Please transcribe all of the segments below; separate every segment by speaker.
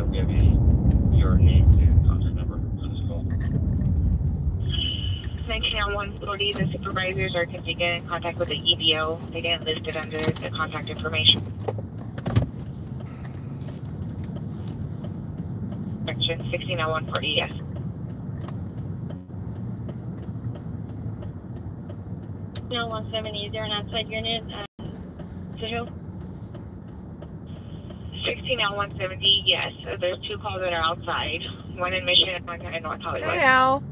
Speaker 1: we have your name and contact number for this call.
Speaker 2: 190140, the supervisors are to get in contact with the EBO. They get listed under the contact information. Section 160140, yes.
Speaker 3: No, 170, is there an outside unit? To who?
Speaker 2: 16L170, yes. So there's two calls that are outside. One in Mission and one in North Hollywood.
Speaker 4: Hey, Al.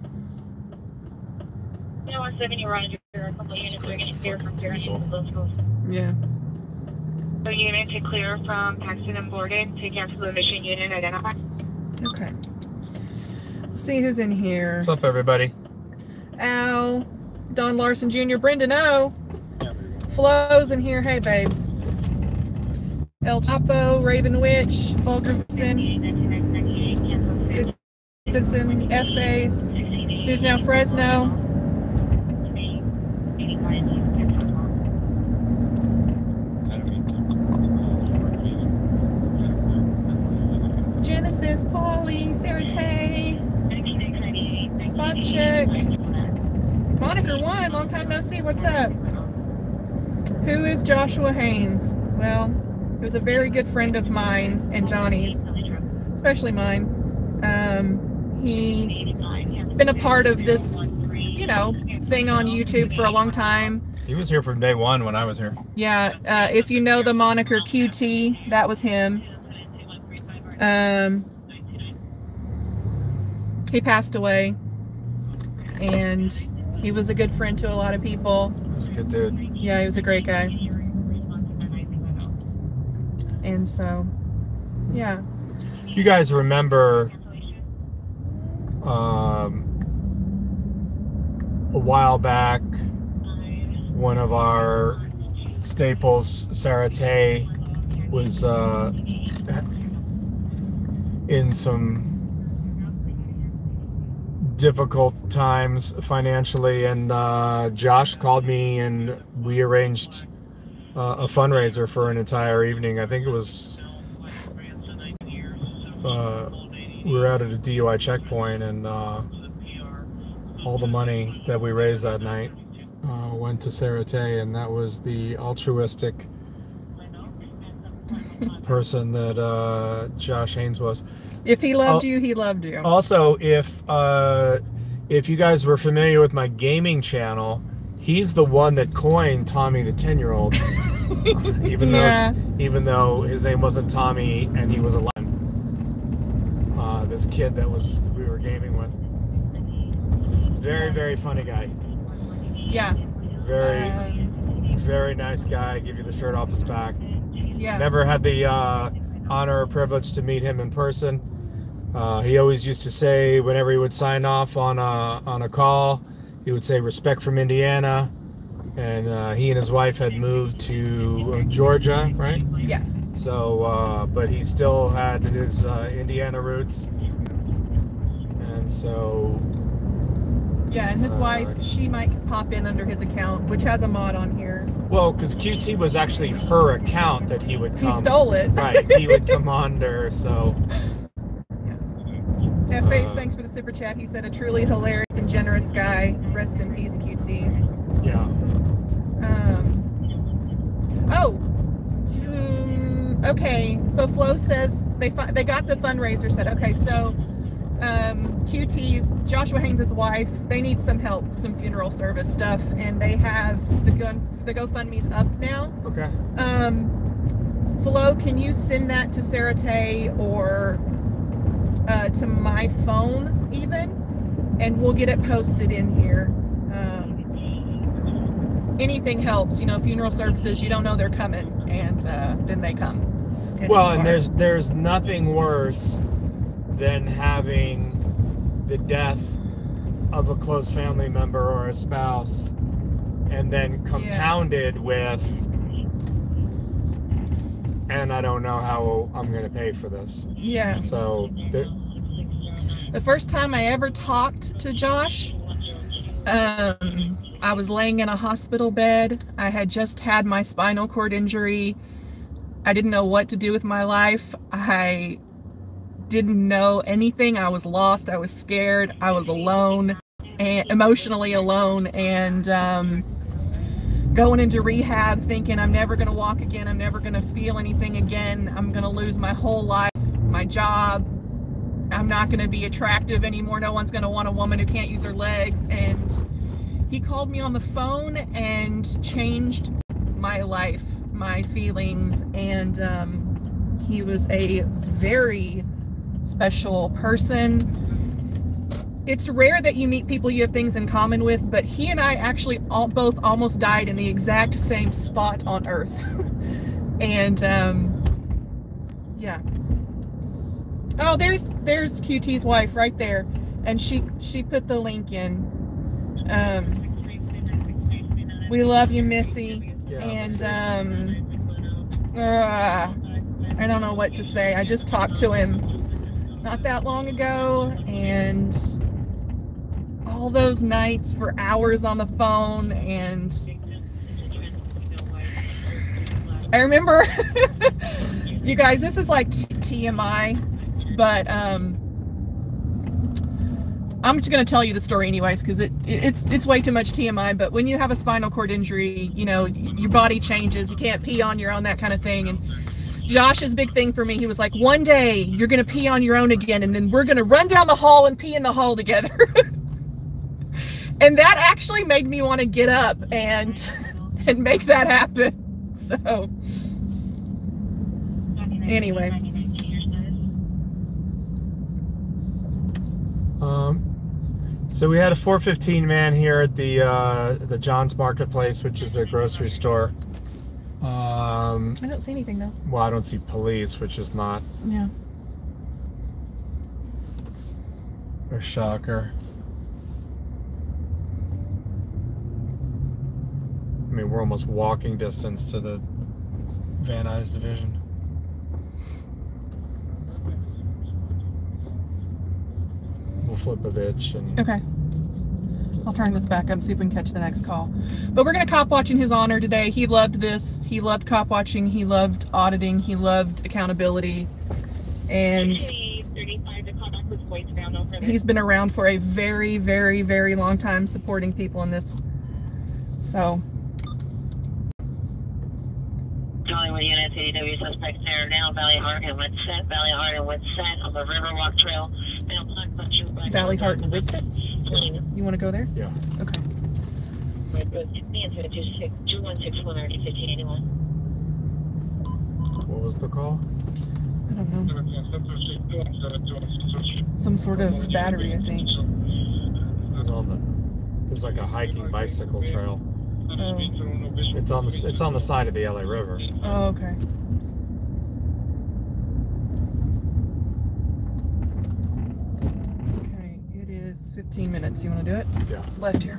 Speaker 3: No, 170, Roger. A couple of units are going to clear from here. Those calls.
Speaker 4: Yeah.
Speaker 2: So unit to clear from Paxton and boarded to cancel the Mission unit identified.
Speaker 4: Okay. Let's see who's in here.
Speaker 5: What's up, everybody?
Speaker 4: Al, Don Larson Jr., Brendan O. Flo's in here. Hey, babes. El Chapo, Raven Witch, Fulgerson, Good Citizen, F-Face, who's now Fresno. Genesis, Paulie, Sarah Tay, Spot Check, Moniker 1, long time no see, what's up? Who is Joshua Haynes? Well, he was a very good friend of mine and Johnny's, especially mine. He been a part of this, you know, thing on YouTube for a long time.
Speaker 5: He was here from day one when I was here.
Speaker 4: Yeah, if you know the moniker QT, that was him. He passed away, and he was a good friend to a lot of people.
Speaker 5: He was a good dude.
Speaker 4: Yeah, he was a great guy. And so, yeah.
Speaker 5: You guys remember a while back, one of our staples, Sarah Tay, was in some difficult times financially, and Josh called me and we arranged a fundraiser for an entire evening. I think it was we were out at a DUI checkpoint, and all the money that we raised that night went to Sarah Tay, and that was the altruistic person that Josh Haynes was.
Speaker 4: If he loved you, he loved you.
Speaker 5: Also, if you guys were familiar with my gaming channel, he's the one that coined Tommy the 10-year-old. even though his name wasn't Tommy and he was 11. This kid that we were gaming with. Very, very funny guy.
Speaker 4: Yeah.
Speaker 5: Very nice guy. Give you the shirt off his back.
Speaker 4: Yeah.
Speaker 5: Never had the honor or privilege to meet him in person. He always used to say, whenever he would sign off on a call, he would say respect from Indiana. And he and his wife had moved to Georgia, right?
Speaker 4: Yeah.
Speaker 5: So, but he still had his Indiana roots. And so...
Speaker 4: Yeah, and his wife, she might pop in under his account, which has a mod on here.
Speaker 5: Well, because QT was actually her account that he would come...
Speaker 4: He stole it.
Speaker 5: Right, he would come under, so...
Speaker 4: Yeah, Face, thanks for the super chat. He said, a truly hilarious and generous guy. Rest in peace, QT.
Speaker 5: Yeah.
Speaker 4: Okay, so Flo says they got the fundraiser set. Okay, so QT's, Joshua Haynes' wife, they need some help, some funeral service stuff, and they have the GoFundMe's up now.
Speaker 5: Okay.
Speaker 4: Flo, can you send that to Sarah Tay or to my phone even, and we'll get it posted in here. Anything helps, you know, funeral services, you don't know they're coming, and then they come.
Speaker 5: Well, and there's nothing worse than having the death of a close family member or a spouse, and then compounded with, and I don't know how I'm going to pay for this.
Speaker 4: Yeah.
Speaker 5: So
Speaker 4: the first time I ever talked to Josh, I was laying in a hospital bed. I had just had my spinal cord injury. I didn't know what to do with my life. I didn't know anything. I was lost. I was scared. I was alone, and emotionally alone, and going into rehab thinking I'm never going to walk again. I'm never going to feel anything again. I'm going to lose my whole life, my job. I'm not going to be attractive anymore. No one's going to want a woman who can't use her legs. And he called me on the phone and changed my life, my feelings, and he was a very special person. It's rare that you meet people you have things in common with, but he and I actually both almost died in the exact same spot on Earth. And yeah. Oh, there's QT's wife right there, and she put the link in. We love you, Missy.
Speaker 5: Yeah,
Speaker 4: and I don't know what to say. I just talked to him not that long ago, and all those nights for hours on the phone, and I remember you guys, this is like TMI, but I'm just going to tell you the story anyways, because it's way too much TMI. But when you have a spinal cord injury, you know, your body changes. You can't pee on your own, that kind of thing. And Josh's big thing for me, he was like, one day you're going to pee on your own again, and then we're going to run down the hall and pee in the hall together. And that actually made me want to get up and make that happen. So anyway.
Speaker 5: So we had a 415 man here at the John's Marketplace, which is a grocery store.
Speaker 4: I don't see anything though.
Speaker 5: Well, I don't see police, which is not a shocker. I mean, we're almost walking distance to the Van Nuys division. We'll flip a bitch and
Speaker 4: okay. I'll turn this back up and see if we can catch the next call. But we're going to cop watch in his honor today. He loved this. He loved cop watching. He loved auditing. He loved accountability. And he's been around for a very, very, very long time supporting people in this. So.
Speaker 6: Hollywood units, ADW suspects there now, Valley Heart and Witset, Valley Heart and Witset on the Riverwalk Trail.
Speaker 4: Valley Heart and Witset? You want to go there?
Speaker 5: Yeah.
Speaker 4: Okay.
Speaker 5: What was the call?
Speaker 4: I don't know. Some sort of battery, I think.
Speaker 5: It was on the. There's like a hiking bicycle trail.
Speaker 4: Oh.
Speaker 5: It's on the side of the LA River.
Speaker 4: Oh, okay. Okay, it is 15 minutes. You want to do it?
Speaker 5: Yeah.
Speaker 4: Left here.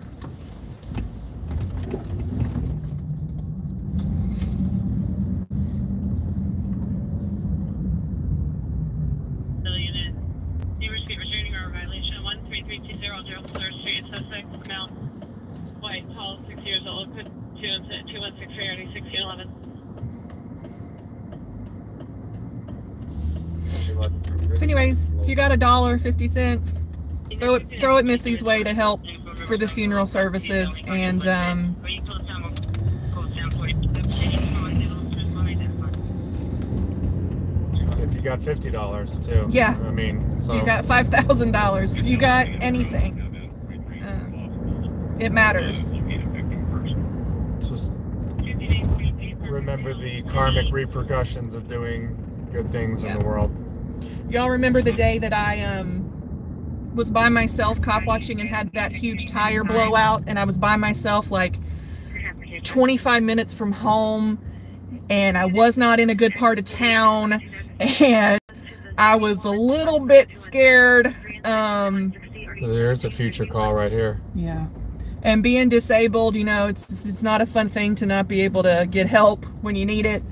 Speaker 6: Unit, you received restraining order violation 13320 3rd Street, suspect Mount White, tall, 6 years old, 216 3 1611.
Speaker 4: So anyways, if you got $1.50, throw it Missy's way to help for the funeral services. And
Speaker 5: If you got $50 too.
Speaker 4: yeah,
Speaker 5: I mean, so
Speaker 4: if you got $5,000, if you got anything, it matters.
Speaker 5: just remember the karmic repercussions of doing good things in the world.
Speaker 4: Y'all remember the day that I was by myself cop watching and had that huge tire blowout, and I was by myself like 25 minutes from home, and I was not in a good part of town, and I was a little bit scared.
Speaker 5: There's a future call right here.
Speaker 4: Yeah. And being disabled, you know, it's not a fun thing to not be able to get help when you need it.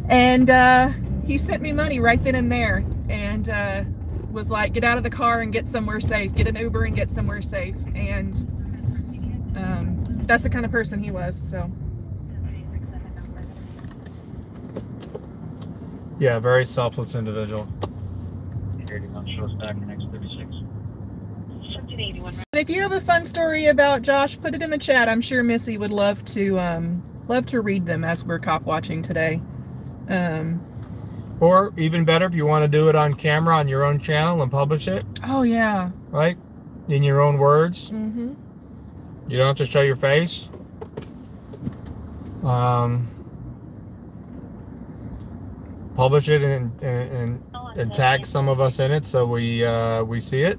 Speaker 4: And he sent me money right then and there, and was like, get out of the car and get somewhere safe. Get an Uber and get somewhere safe. And that's the kind of person he was, so.
Speaker 5: Yeah, very selfless individual.
Speaker 1: 81, show us back in next 36.
Speaker 2: Something 81.
Speaker 4: And if you have a fun story about Josh, put it in the chat. I'm sure Missy would love to read them as we're cop watching today.
Speaker 5: Or even better, if you want to do it on camera on your own channel and publish it.
Speaker 4: Oh yeah.
Speaker 5: Right? In your own words.
Speaker 4: Mm-hmm.
Speaker 5: You don't have to show your face. Publish it and tag some of us in it so we see it.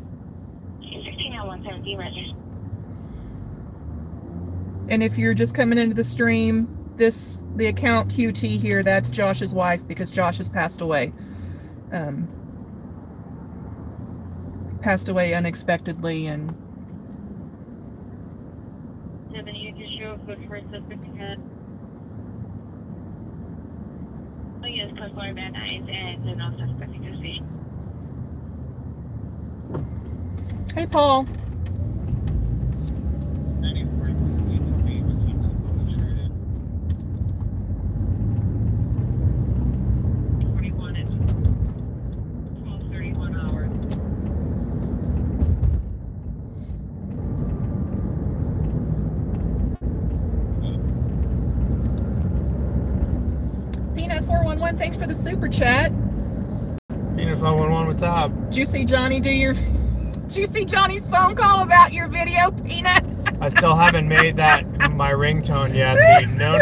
Speaker 2: 16 out 170, register.
Speaker 4: And if you're just coming into the stream, the account QT here, that's Josh's wife because Josh has passed away. Passed away unexpectedly, and
Speaker 3: 78 to show for first suspect ahead.
Speaker 2: Oh yes, code 4 Van Nuys and the non-suspect to station.
Speaker 4: hey Paul.
Speaker 6: 41 is 12:31 hours.
Speaker 4: Peanut 411, thanks for the super chat.
Speaker 5: Peanut 511 with top.
Speaker 4: Did you see Johnny did you see Johnny's phone call about your video, Peanut?
Speaker 5: I still haven't made that my ringtone yet. No.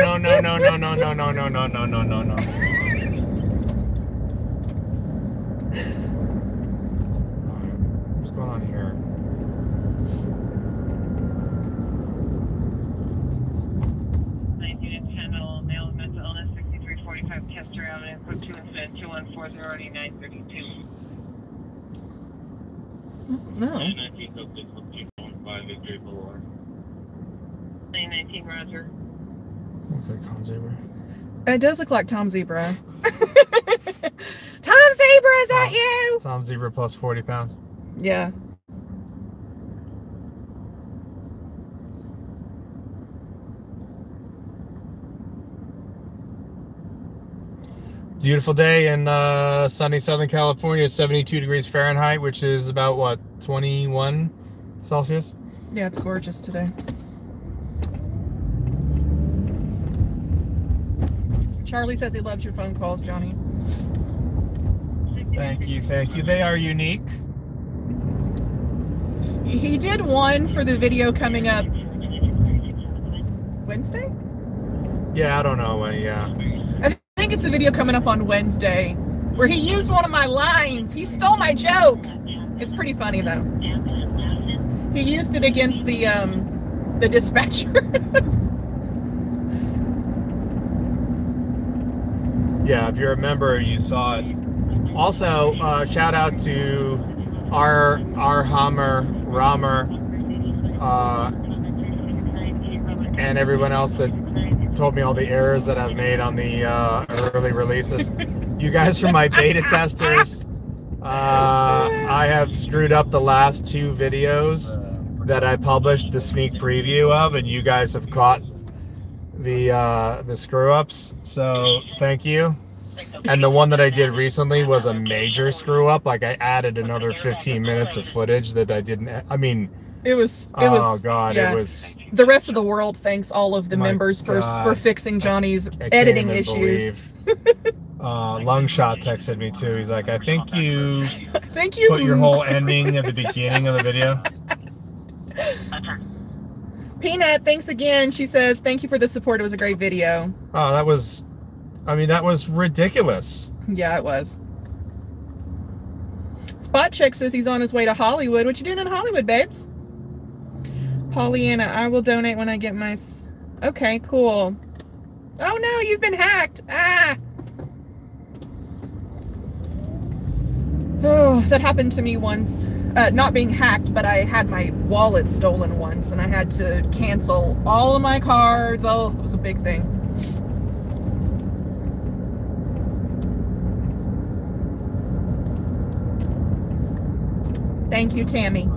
Speaker 5: What's going on here?
Speaker 6: Male with mental illness, 6345 Kester Avenue, code 2 incident 2140 932.
Speaker 4: No.
Speaker 1: 19 code 615 Victory Boulevard.
Speaker 6: 919 Roger.
Speaker 5: Looks like Tom Zebra.
Speaker 4: It does look like Tom Zebra. Tom Zebra, is that you?
Speaker 5: Tom Zebra plus 40 pounds.
Speaker 4: Yeah.
Speaker 5: Beautiful day in sunny Southern California, 72 degrees Fahrenheit, which is about, what, 21 Celsius?
Speaker 4: Yeah, it's gorgeous today. Charlie says he loves your phone calls, Johnny.
Speaker 5: Thank you. They are unique.
Speaker 4: He did one for the video coming up Wednesday?
Speaker 5: Yeah, I don't know. Yeah.
Speaker 4: I think it's the video coming up on Wednesday where he used one of my lines. He stole my joke. It's pretty funny though. He used it against the dispatcher.
Speaker 5: Yeah, if you're a member, you saw it. Also, shout out to our Hammer, Ramer, and everyone else that told me all the errors that I've made on the early releases. You guys are my beta testers. I have screwed up the last 2 videos that I published the sneak preview of, and you guys have caught the screw ups. So thank you. And the one that I did recently was a major screw up. Like I added another 15 minutes of footage that I didn't. I mean.
Speaker 4: It was.
Speaker 5: Oh God!
Speaker 4: Yeah.
Speaker 5: It was.
Speaker 4: The rest of the world thanks all of the members for fixing Johnny's editing issues.
Speaker 5: Lungshot texted me too. He's like, I think you
Speaker 4: Thank
Speaker 5: put your whole ending at the beginning of the video.
Speaker 4: Peanut, thanks again. She says, thank you for the support. It was a great video.
Speaker 5: Oh, that was ridiculous.
Speaker 4: Yeah, it was. Spot Check says he's on his way to Hollywood. What you doing in Hollywood, babes? Pollyanna, I will donate when I get my... Okay, cool. Oh no, you've been hacked. Ah! Oh, that happened to me once. Not being hacked, but I had my wallet stolen once, and I had to cancel all of my cards. Oh, it was a big thing. Thank you, Tammy.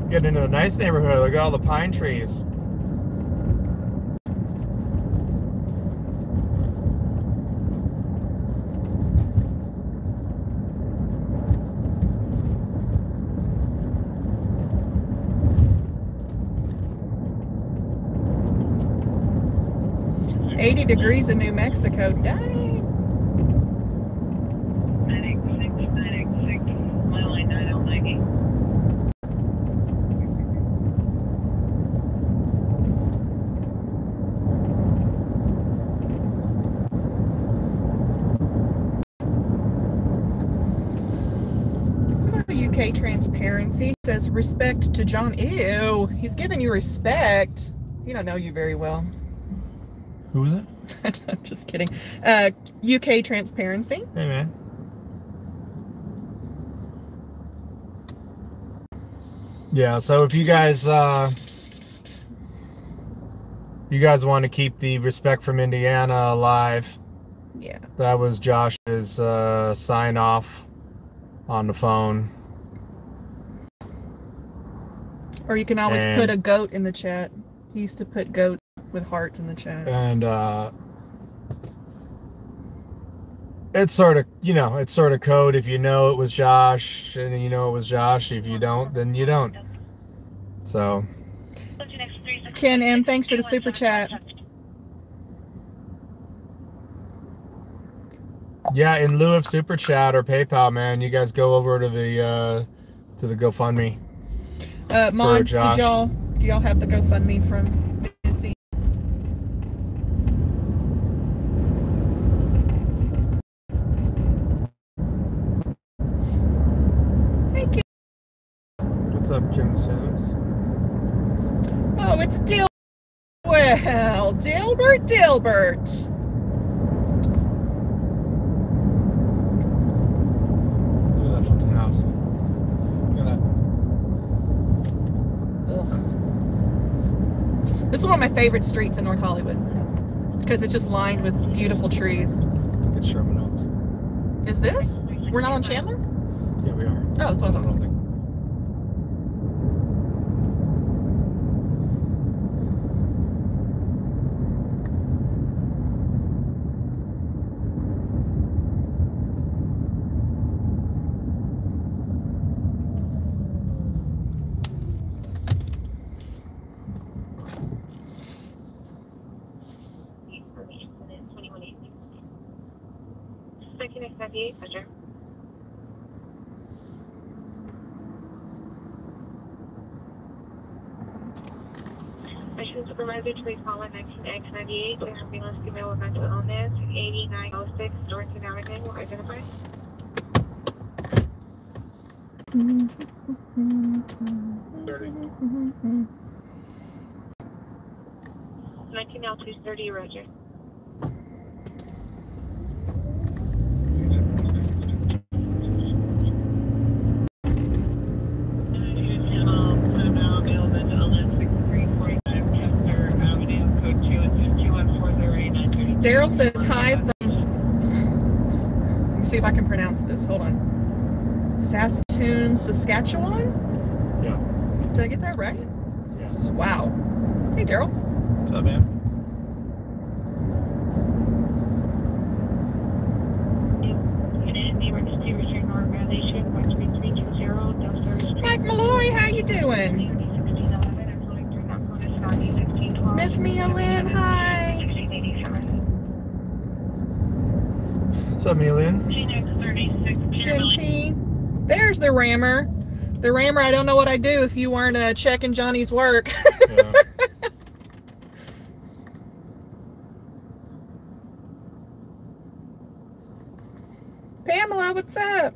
Speaker 5: Getting into a nice neighborhood. Look at all the pine trees.
Speaker 4: 80 degrees in New Mexico. Dang.
Speaker 6: Medic 6, mile line 9090.
Speaker 4: UK transparency says respect to John. Ew, he's giving you respect. He don't know you very well.
Speaker 5: Who is it?
Speaker 4: I'm just kidding. UK transparency.
Speaker 5: Hey, man. Yeah, so if you guys want to keep the respect from Indiana alive,
Speaker 4: yeah,
Speaker 5: that was Josh's sign off on the phone.
Speaker 4: Or you can always put a goat in the chat. He used to put goat with hearts in the chat.
Speaker 5: And it's sort of, you know, it's sort of code. If you know it was Josh, and you know it was Josh. If you don't, then you don't. So.
Speaker 4: Ken M, thanks for the super chat.
Speaker 5: Yeah, in lieu of super chat or PayPal, man, you guys go over to the GoFundMe.
Speaker 4: Mods, do y'all have the GoFundMe from Busy? Hey, Kim.
Speaker 5: What's up, Kim Sims?
Speaker 4: Oh, it's Well, Dilbert.
Speaker 5: Look at that fucking house. Look at that.
Speaker 4: Ugh. This is one of my favorite streets in North Hollywood because it's just lined with beautiful trees.
Speaker 5: Look at Sherman Oaks.
Speaker 4: Is this? We're not on Chandler?
Speaker 5: Yeah, we are.
Speaker 4: Oh, that's what I thought.
Speaker 5: don't think.
Speaker 2: Roger. Mission supervisor, please call in 19X98 to ambulance female with mental illness, 8906 Dorrington Avenue, identify. L230, Roger.
Speaker 4: Daryl says hi from, let me see if I can pronounce this, hold on. Saskatoon, Saskatchewan?
Speaker 5: Yeah.
Speaker 4: Did I get that right?
Speaker 5: Yes.
Speaker 4: Wow. Hey, Daryl.
Speaker 5: What's up, man?
Speaker 2: Mike
Speaker 4: Malloy, how you doing? Miss Mia Lynn, hi.
Speaker 5: What's up, Melian?
Speaker 4: Genty. There's the rammer. The rammer, I don't know what I'd do if you weren't checking Johnny's work.
Speaker 5: Yeah.
Speaker 4: Pamela, what's up?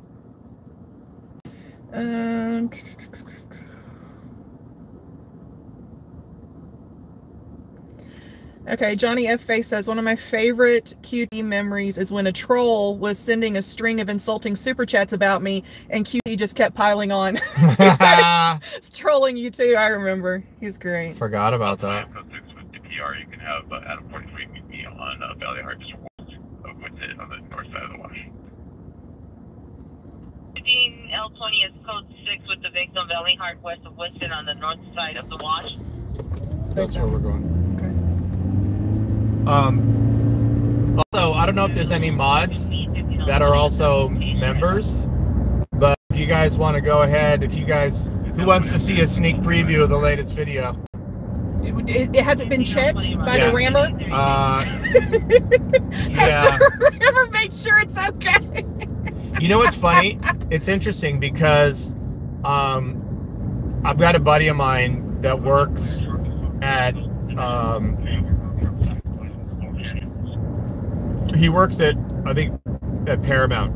Speaker 4: Okay, Johnny F. Face says, one of my favorite QD memories is when a troll was sending a string of insulting super chats about me, and QD just kept piling on. He started trolling you too, I remember. He's great.
Speaker 5: Forgot about that.
Speaker 1: With the PR, you can have Adam 43 meet me on Valley Heart, just west of Winston on the north side of the wash.
Speaker 6: L20 is code 6 with the victim, Valley Heart, west of Winston on the north side of the wash.
Speaker 5: That's where we're going.
Speaker 4: Okay.
Speaker 5: Also, I don't know if there's any mods that are also members, but if you guys want to go ahead, who wants to see a sneak preview of the latest video?
Speaker 4: It hasn't been checked by the rammer? Has the ever made sure it's okay?
Speaker 5: You know what's funny? It's interesting because I've got a buddy of mine that works at he works at, I think, at Paramount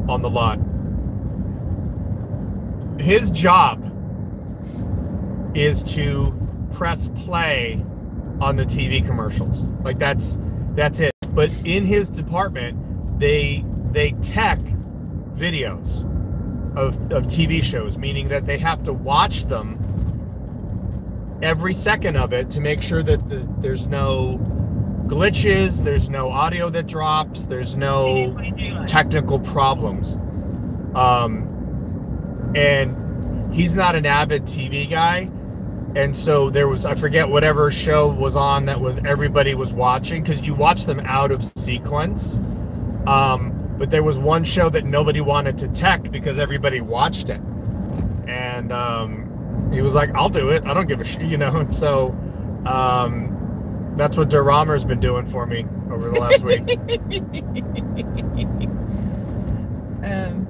Speaker 5: on the lot. His job is to press play on the TV commercials. Like that's it. But in his department, they tech videos of TV shows, meaning that they have to watch them every second of it to make sure that there's no glitches, there's no audio that drops, there's no technical problems. And he's not an avid TV guy, and so there was, I forget whatever show was on that was everybody was watching, because you watch them out of sequence. But there was one show that nobody wanted to tech because everybody watched it, and he was like, "I'll do it. I don't give a shit," you know. And so that's what Duramer's been doing for me over the last week.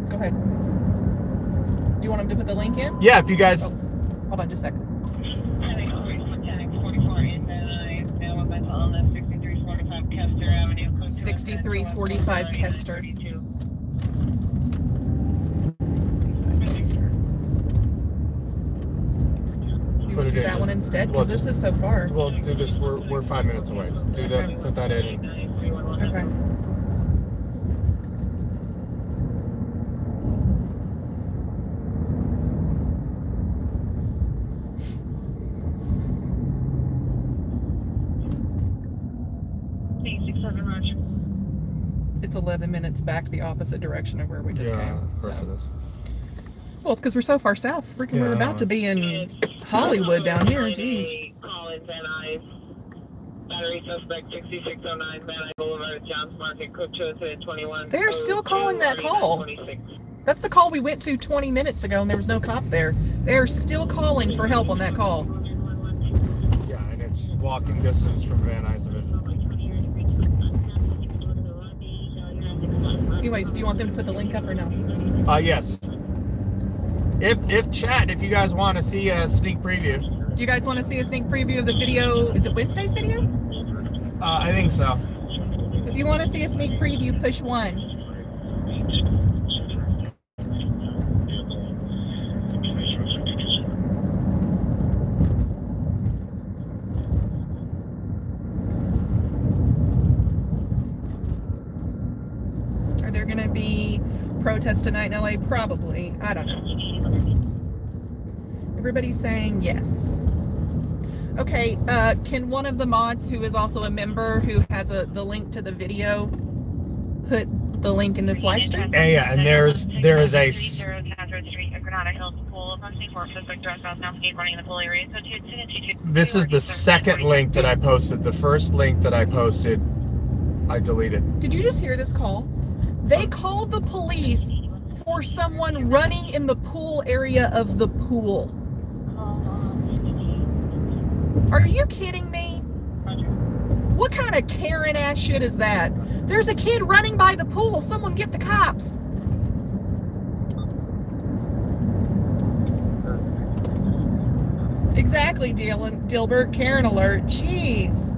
Speaker 4: Go ahead. Do you want him to put the link in?
Speaker 5: Yeah, if you guys.
Speaker 4: Oh, hold on just a second. 6345 Kester. You want to do that one instead? Because this is so far.
Speaker 5: We'll do this. We're 5 minutes away. Do that. Put that in.
Speaker 4: Okay. It's 11 minutes back the opposite direction of where we just came.
Speaker 5: Yeah, of course it is.
Speaker 4: Well, it's because we're so far south. Freaking, we're about to be in Hollywood down here. Jeez.
Speaker 6: Battery suspect 6609 Van Nuys Boulevard, Johns Market, Cook Chosen 21.
Speaker 4: They're still calling that call.
Speaker 6: 26.
Speaker 4: That's the call we went to 20 minutes ago, and there was no cop there. They're still calling for help on that call.
Speaker 5: Yeah, and it's walking distance from Van Nuys Division.
Speaker 4: Anyways, do you want them to put the link up or no?
Speaker 5: Yes. If chat, if you guys want to see a sneak preview.
Speaker 4: Do you guys want to see a sneak preview of the video? Is it Wednesday's video?
Speaker 5: I think so.
Speaker 4: If you want to see a sneak preview, push 1. Are there going to be protests tonight in LA? Probably. I don't know. Everybody's saying yes. Okay, can one of the mods who is also a member who has the link to the video put the link in this live stream?
Speaker 5: Yeah, and there is a. This is the second link that I posted. The first link that I posted, I deleted.
Speaker 4: Did you just hear this call? They called the police for someone running in the pool area of the pool. Are you kidding me? What kind of Karen ass shit is that? There's a kid running by the pool. Someone get the cops. Exactly, Dilbert. Karen alert. Jeez.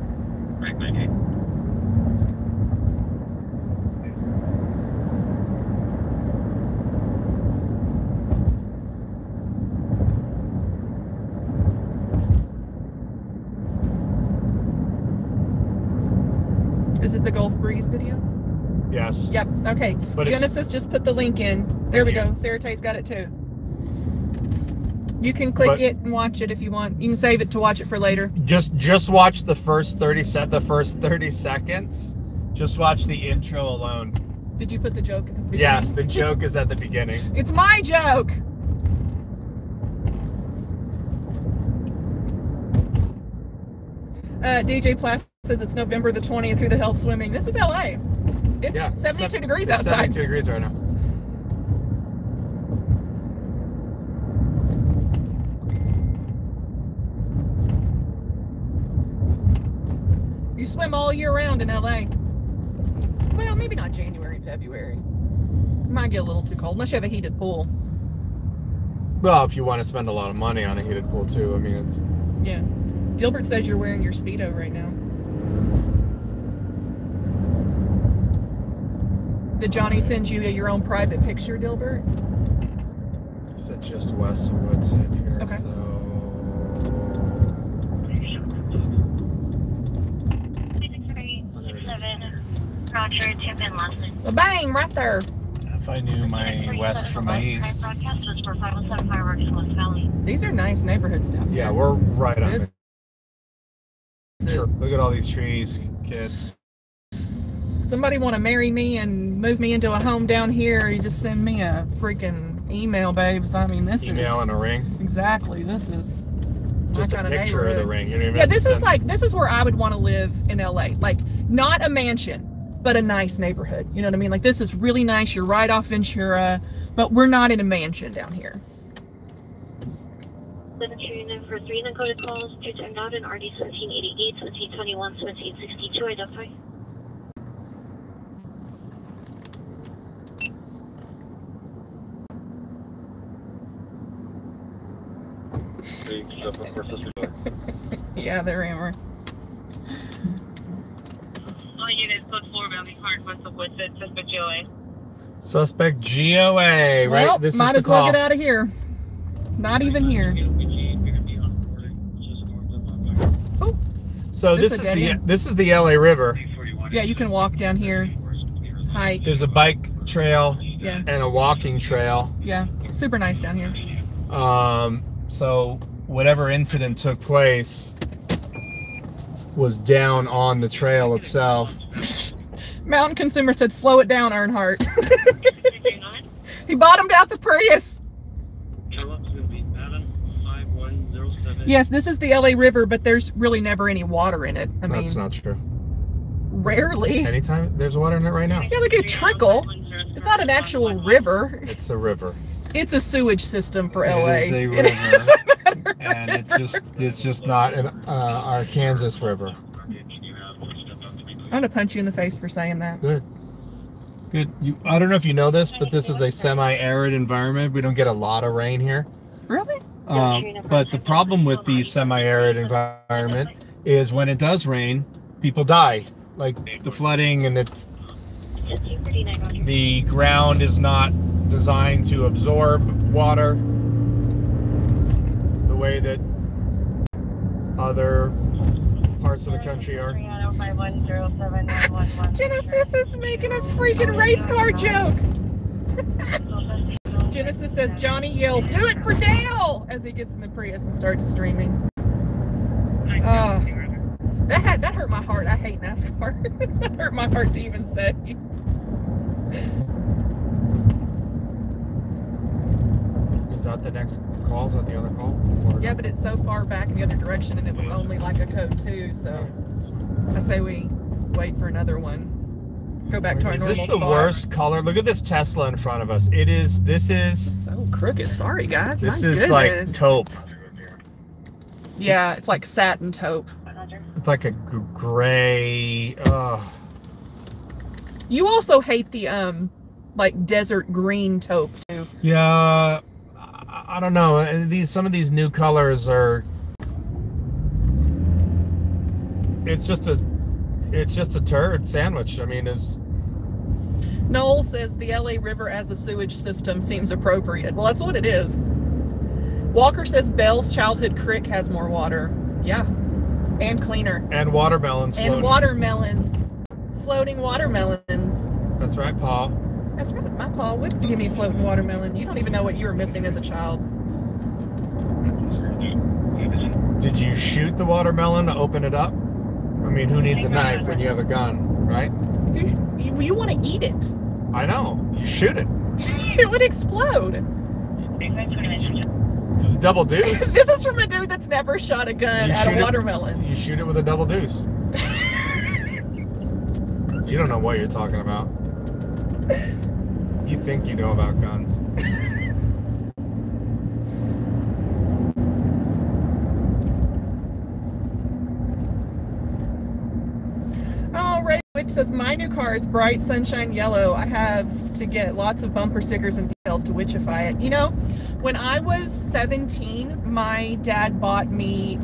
Speaker 4: Is it the Gulf Breeze video?
Speaker 5: Yes.
Speaker 4: Yep. Okay.
Speaker 5: But
Speaker 4: Genesis just put the link in. There we go. Sarah Tay's got it too. You can click it and watch it if you want. You can save it to watch it for later.
Speaker 5: Just watch the first 30 seconds. Just watch the intro alone.
Speaker 4: Did you put the joke at the beginning?
Speaker 5: Yes, the joke is at the beginning.
Speaker 4: It's my joke. DJ Plas says it's November the 20th. Who the hell's swimming? This is LA. It's 72 degrees outside.
Speaker 5: 72 degrees right now.
Speaker 4: swim all year round in LA. Well, maybe not January, February. Might get a little too cold, unless you have a heated pool.
Speaker 5: Well, if you want to spend a lot of money on a heated pool too, I mean, it's...
Speaker 4: Yeah. Gilbert says you're wearing your Speedo right now. Did Johnny send you your own private picture, Gilbert?
Speaker 5: He said just west of Woodside here,
Speaker 4: Okay.
Speaker 5: so...
Speaker 3: Roger, tip in last.
Speaker 4: Well, bang, right there.
Speaker 5: If I knew my west from my east.
Speaker 3: Broadcast was for 507 Fireworks in West Valley.
Speaker 4: These are nice neighborhoods down here.
Speaker 5: Yeah, we're right on
Speaker 4: This
Speaker 5: it. Sure. Look at all these trees, kids.
Speaker 4: Somebody want to marry me and move me into a home down here, you just send me a freaking email, babes. I mean, this
Speaker 5: Email
Speaker 4: is...
Speaker 5: and a ring.
Speaker 4: Exactly. This is
Speaker 5: Just
Speaker 4: my
Speaker 5: a
Speaker 4: kind
Speaker 5: picture of the ring. You don't even
Speaker 4: Yeah,
Speaker 5: have to
Speaker 4: this is
Speaker 5: send-
Speaker 4: like, this is where I would want to live in LA. Like, not a mansion, but a nice neighborhood. You know what I mean? Like, this is really nice. You're right off Ventura, but we're not in a mansion down here.
Speaker 3: 739 for 3 uncoded calls, 2 timed out in RD 1788, 1721, 1762, identify.
Speaker 4: Yeah, they're hammer.
Speaker 6: All units, code 4, Valley Park, west of Woodford, suspect GOA.
Speaker 5: Suspect GOA, right?
Speaker 4: Well,
Speaker 5: This
Speaker 4: might
Speaker 5: is
Speaker 4: as
Speaker 5: the
Speaker 4: well
Speaker 5: call.
Speaker 4: get out of here. Not even here. Oh,
Speaker 5: So
Speaker 4: This
Speaker 5: this
Speaker 4: is
Speaker 5: is
Speaker 4: a dead
Speaker 5: the
Speaker 4: end.
Speaker 5: this is the LA River.
Speaker 4: yeah, you can walk down here. Hike.
Speaker 5: There's a bike trail
Speaker 4: Yeah,
Speaker 5: and a walking trail.
Speaker 4: yeah. Super nice down here.
Speaker 5: So whatever incident took place was down on the trail itself.
Speaker 4: Mountain Consumer said, slow it down, Earnhardt. He bottomed out the Prius. Yes, this is the LA River, but there's really never any water in it. I mean,
Speaker 5: That's not true.
Speaker 4: rarely.
Speaker 5: Anytime there's water in it right now.
Speaker 4: Yeah, look at it trickle. It's not an actual river.
Speaker 5: It's a river.
Speaker 4: It's a sewage system for LA.
Speaker 5: It is a
Speaker 4: It
Speaker 5: river.
Speaker 4: is.
Speaker 5: And it's just not an Arkansas river.
Speaker 4: I'm gonna punch you in the face for saying that.
Speaker 5: Good. Good. I don't know if you know this, but this is a semi-arid environment. We don't get a lot of rain here.
Speaker 4: Really?
Speaker 5: But the problem with the semi-arid environment is when it does rain, people die. Like the flooding, and the ground is not designed to absorb water the way that other parts of the country are.
Speaker 4: Genesis is making a freaking race car joke. Genesis says Johnny yells, "Do it for Dale!" as he gets in the Prius and starts streaming. That hurt my heart. I hate NASCAR. That hurt my heart to even say.
Speaker 5: Is that the next call? Is that the other call? Or...
Speaker 4: Yeah, but it's so far back in the other direction, and it was only like a code 2, so I say we wait for another one. Go back to our normal spot.
Speaker 5: Is this the worst color? Look at this Tesla in front of us. This is
Speaker 4: So crooked. Sorry, guys.
Speaker 5: This
Speaker 4: My
Speaker 5: is
Speaker 4: goodness.
Speaker 5: like taupe.
Speaker 4: Yeah, it's like satin taupe.
Speaker 5: It's like a gray.
Speaker 4: You also hate the like desert green taupe too.
Speaker 5: Yeah, I don't know. Some of these new colors are. It's just a turd sandwich. I mean,
Speaker 4: Noel says the LA River as a sewage system seems appropriate. Well, that's what it is. Walker says Bell's Childhood Creek has more water. Yeah, and cleaner.
Speaker 5: and watermelons.
Speaker 4: And
Speaker 5: floating.
Speaker 4: watermelons. Floating watermelons.
Speaker 5: That's right, Paul.
Speaker 4: That's right. My paw would give me a floating watermelon. You don't even know what you were missing as a child.
Speaker 5: Did you shoot the watermelon to open it up? I mean, who needs a knife when you have a gun, right?
Speaker 4: You want to eat it.
Speaker 5: I know. You shoot it.
Speaker 4: It would explode.
Speaker 5: The double deuce.
Speaker 4: This is from a dude that's never shot a gun
Speaker 5: You
Speaker 4: at
Speaker 5: shoot
Speaker 4: a
Speaker 5: it-
Speaker 4: watermelon.
Speaker 5: You shoot it with a double deuce. You don't know what you're talking about. You think you know about guns.
Speaker 4: Switch says, my new car is bright sunshine yellow. I have to get lots of bumper stickers and details to witchify it. You know, when I was 17, my dad bought me,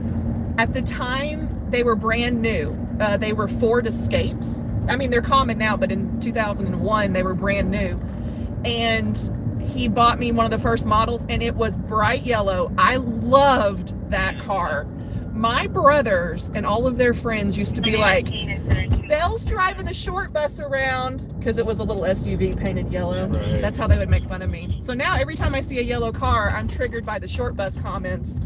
Speaker 4: at the time, they were brand new. They were Ford Escapes. I mean, they're common now, but in 2001, they were brand new. And he bought me one of the first models, and it was bright yellow. I loved that car. My brothers and all of their friends used to be like, Belle's driving the short bus around, because it was a little SUV painted yellow.
Speaker 5: Right.
Speaker 4: That's how they would make fun of me. So now every time I see a yellow car, I'm triggered by the short bus comments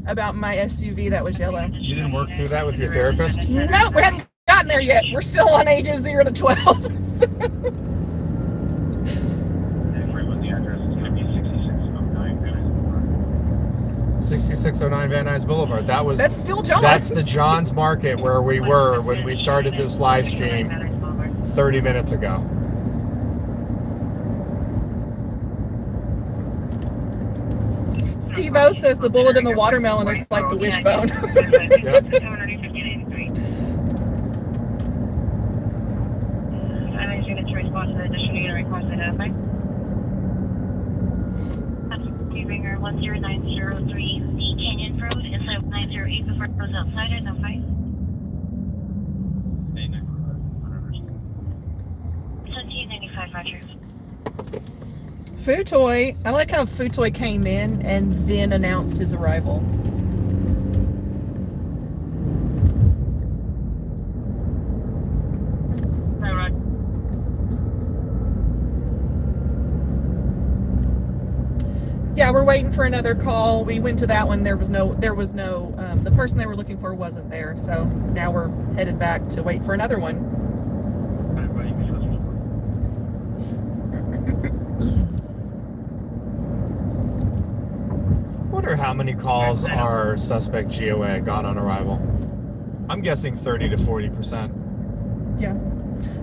Speaker 4: about my SUV that was yellow.
Speaker 5: You didn't work through that with your therapist?
Speaker 4: No, we haven't gotten there yet. We're still on ages 0 to 12. So.
Speaker 1: The address is going to be 6609 Van Nuys Boulevard.
Speaker 5: 6609 Van Nuys Boulevard.
Speaker 4: That's still John's.
Speaker 5: That's the John's Market where we were when we started this live stream 30 minutes ago.
Speaker 4: Steve O says the bullet in the watermelon is like the wishbone.
Speaker 5: Yep.
Speaker 3: Ringer 10903 Canyon Road, inside 908 before it goes outside at no 5. 1795, Roger.
Speaker 4: Futoy, I like how Futoy came in and then announced his arrival. Yeah, we're waiting for another call. We went to that one. There was no, the person they were looking for wasn't there. So now we're headed back to wait for another one.
Speaker 5: I wonder how many calls our suspect GOA got on arrival. I'm guessing 30 to 40%.
Speaker 4: Yeah.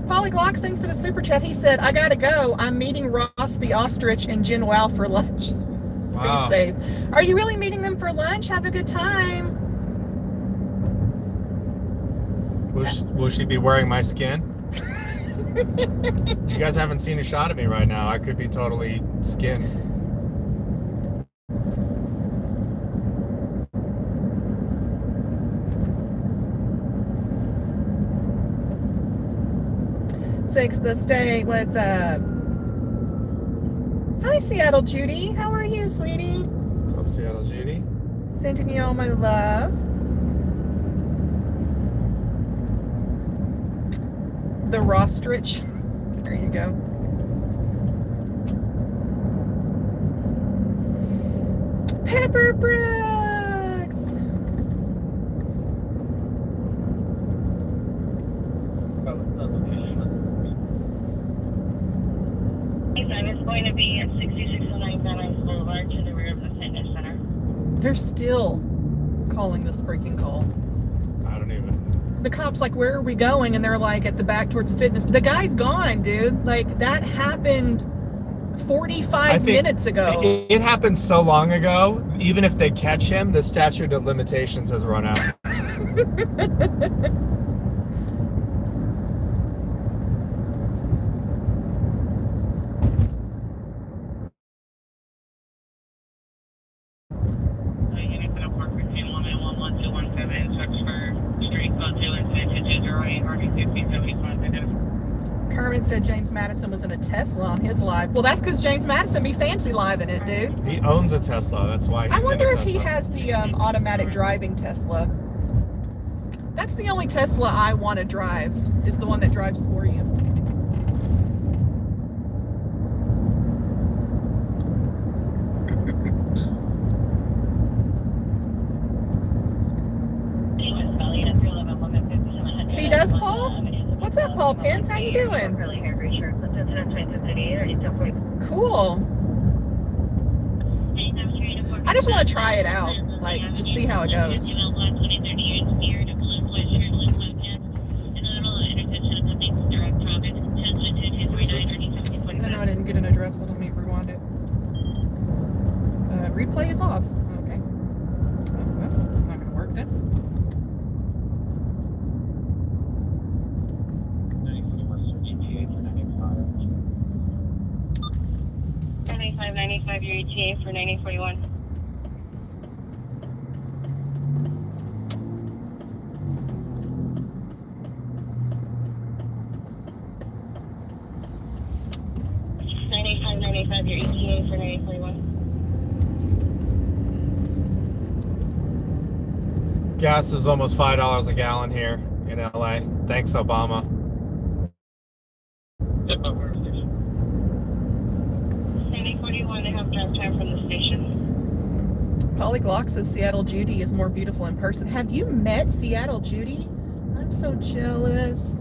Speaker 4: Polyglox, thank you for the super chat. He said, I gotta go. I'm meeting Ross the Ostrich and Jen Wow for lunch.
Speaker 5: Wow.
Speaker 4: Be safe. Are you really meeting them for lunch? Have a good time.
Speaker 5: Will she be wearing my skin? You guys haven't seen a shot of me right now. I could be totally skinned.
Speaker 4: Six the state. What's up? Hi, Seattle Judy. How are you, sweetie?
Speaker 5: What's up, Seattle Judy?
Speaker 4: Sending you all my love. The Rostrich. There you go. Pepper Brooks.
Speaker 3: It's going to be at 6609 Van Nuys Boulevard to the rear of the fitness center.
Speaker 4: They're still calling this freaking call.
Speaker 5: I don't even...
Speaker 4: The cop's like, where are we going? And they're like, at the back towards the fitness. The guy's gone, dude. Like, that happened 45 minutes ago.
Speaker 5: It happened so long ago, even if they catch him, the statute of limitations has run out.
Speaker 4: Kermit said James Madison was in a Tesla on his live. Well, that's because James Madison be fancy live in it, dude.
Speaker 5: He owns a Tesla, that's why he's
Speaker 4: I wonder
Speaker 5: in a
Speaker 4: if he
Speaker 5: Tesla.
Speaker 4: has the automatic driving Tesla. That's the only Tesla I want to drive, is the one that drives for you. He does, Paul? What's up, Paul Pence? How you doing? Cool. I just want to try it out, like, just see how it goes. No, I didn't get an address. Hold on, let me rewind it. Replay is off. Okay. Well, that's not going to work then.
Speaker 6: 9595, your ETA for 9841. Your ETA for 9841.
Speaker 5: Gas is almost $5 a gallon here in LA. Thanks, Obama.
Speaker 6: 9841, I have drive time from the station.
Speaker 4: Polyglock says Seattle Judy is more beautiful in person. Have you met Seattle Judy? I'm so jealous.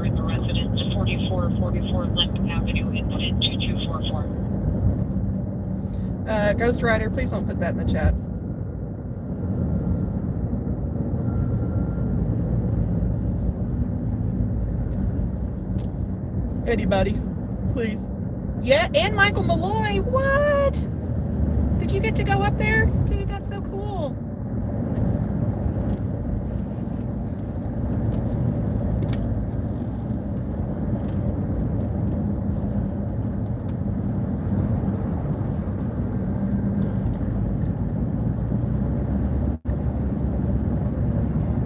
Speaker 6: The residence 4444 Lake Avenue, incident 2244.
Speaker 4: Ghost Rider, please don't put that in the chat. Anybody, please. Yeah, and Michael Malloy. What? Did you get to go up there? Dude, that's so cool.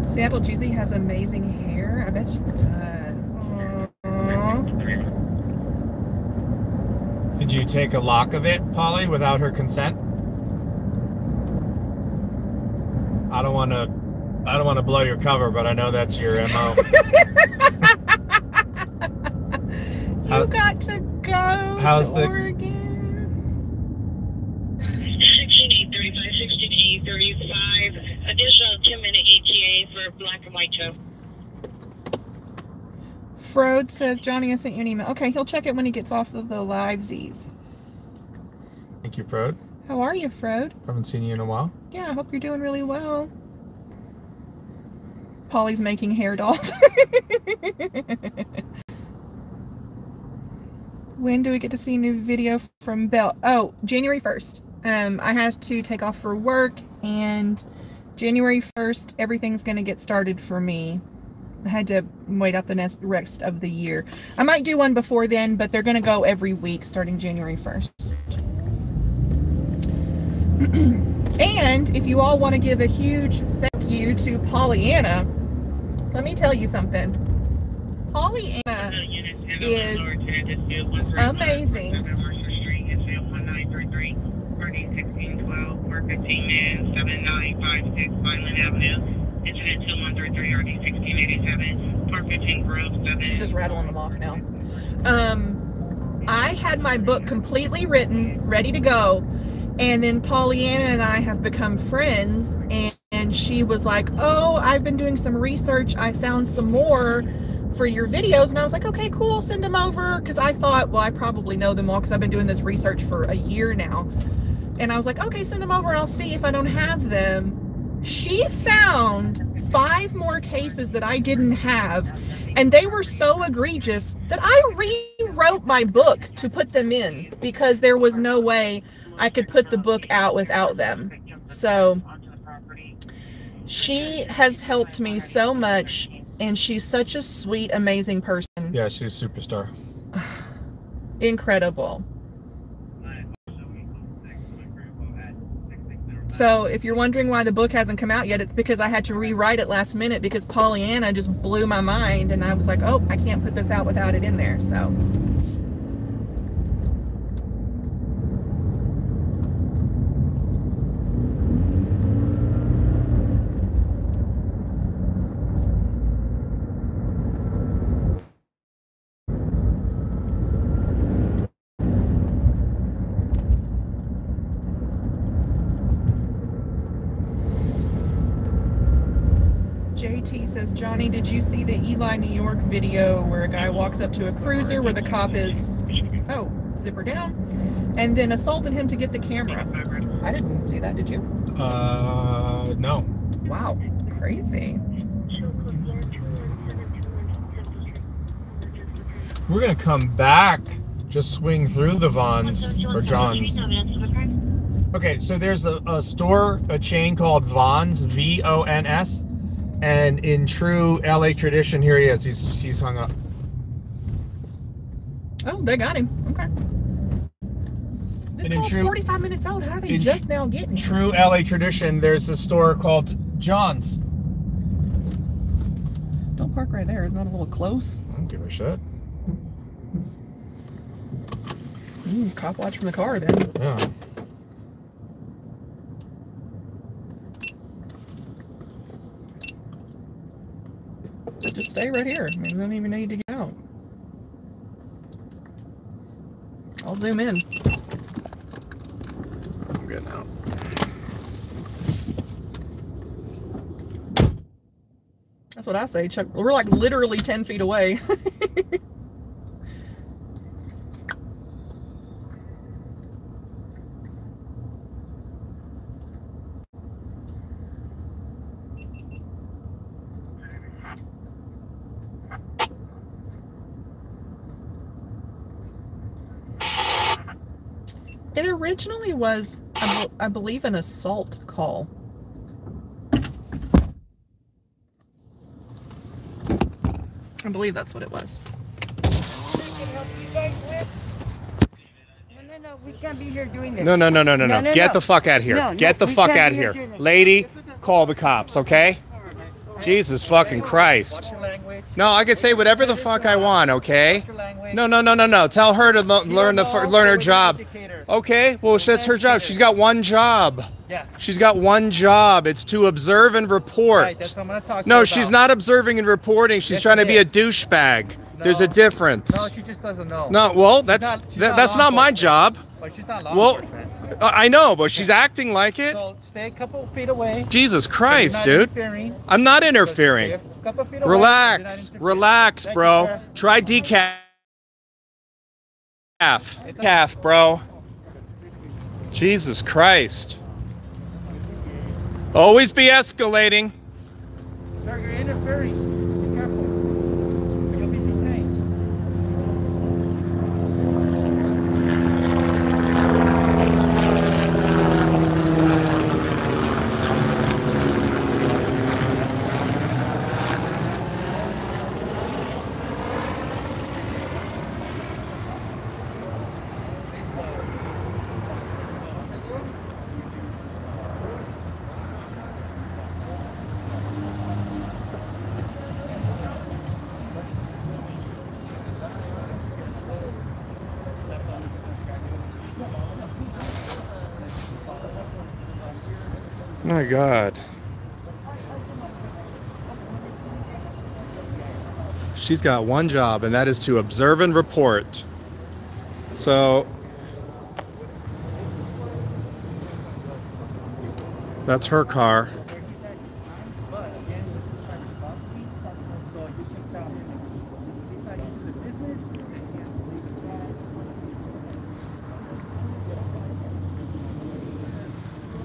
Speaker 4: Seattle Juicy has amazing hair. I bet she does. Aww.
Speaker 5: Did you take a lock of it, Polly, without her consent? I don't want to blow your cover, but I know that's your MO.
Speaker 4: You got to go to Oregon.
Speaker 6: 16835, 16835, additional 2-minute ETA for black and white tow.
Speaker 4: Frode says, Johnny, I sent you an email. Okay, he'll check it when he gets off of the livesies.
Speaker 5: Thank you, Frode.
Speaker 4: How are you, Frode?
Speaker 5: Haven't seen you in a while.
Speaker 4: Yeah, I hope you're doing really well. Polly's making hair dolls. When do we get to see a new video from Belle? Oh, January 1st. I have to take off for work, and January 1st, everything's going to get started for me. I had to wait out the rest of the year. I might do one before then, but they're going to go every week starting January 1st. And if you all want to give a huge thank you to Pollyanna, let me tell you something. Pollyanna is amazing.
Speaker 6: 1612, we're 15 minutes, 7956 Vineland Avenue. Incident 2133, RD 1687, Park 15 Grove 7.
Speaker 4: She's just rattling them off now. I had my book completely written, ready to go, and then Pollyanna and I have become friends, and she was like, oh, I've been doing some research, I found some more for your videos, and I was like, okay, cool, send them over, because I thought, well, I probably know them all because I've been doing this research for a year now. And I was like, okay, send them over and I'll see if I don't have them. She found 5 more cases that I didn't have, and they were so egregious that I rewrote my book to put them in because there was no way I could put the book out without them. So she has helped me so much, and she's such a sweet, amazing person.
Speaker 5: Yeah, she's a superstar.
Speaker 4: Incredible. So if you're wondering why the book hasn't come out yet, it's because I had to rewrite it last minute because Pollyanna just blew my mind, and I was like, oh, I can't put this out without it in there. So JT says, Johnny, did you see the Eli, New York video where a guy walks up to a cruiser where the cop is, oh, zipper down, and then assaulted him to get the camera? I didn't see that, did you?
Speaker 5: No.
Speaker 4: Wow, crazy.
Speaker 5: We're going to come back, just swing through the Vons or Johns. Okay, so there's a store, a chain called Vons, V-O-N-S, and in true LA tradition, here he is. He's hung up.
Speaker 4: Oh, they got him. Okay. This call's 45 minutes out. How are they just now getting him?
Speaker 5: True LA tradition, there's a store called John's.
Speaker 4: Don't park right there. Isn't that a little close?
Speaker 5: I don't give a shit.
Speaker 4: Copwatch from the car then.
Speaker 5: Yeah.
Speaker 4: Just stay right here. I mean, we don't even need to get out. I'll zoom in.
Speaker 5: I'm getting out.
Speaker 4: That's what I say, Chuck. We're like literally 10 feet away. It originally was, I believe, an assault call. I believe that's what it was.
Speaker 7: No, we can't be here doing this.
Speaker 5: No. Get the fuck out of here. Get the fuck out of here. Lady, call the cops, okay? Jesus fucking Christ. No, I can say whatever the fuck I want, okay? No. Tell her to learn her job. Okay, well, that's her job. She's got one job.
Speaker 8: Yeah.
Speaker 5: She's got one job. It's to observe and report.
Speaker 8: Right, that's what I'm gonna talk to
Speaker 5: No,
Speaker 8: you
Speaker 5: she's
Speaker 8: about.
Speaker 5: not observing and reporting. She's trying to be a douchebag.
Speaker 8: No.
Speaker 5: There's a difference.
Speaker 8: No, she just doesn't know.
Speaker 5: No, well, that's not my job.
Speaker 8: But she's not law
Speaker 5: Well,
Speaker 8: enforcement.
Speaker 5: I know, but she's acting like it.
Speaker 8: So stay a couple feet away.
Speaker 5: Jesus Christ,
Speaker 8: You're
Speaker 5: dude.
Speaker 8: not interfering.
Speaker 5: I'm not
Speaker 8: So
Speaker 5: interfering.
Speaker 8: stay a couple feet away. You're not
Speaker 5: Relax,
Speaker 8: interfering.
Speaker 5: relax,
Speaker 8: Thank you,
Speaker 5: bro.
Speaker 8: sir.
Speaker 5: Try decaf. Decaf, bro. Jesus Christ. Always be escalating.
Speaker 8: Sir, you're interfering. Be careful. You'll be detained.
Speaker 5: My God. She's got one job, and that is to observe and report. So that's her car.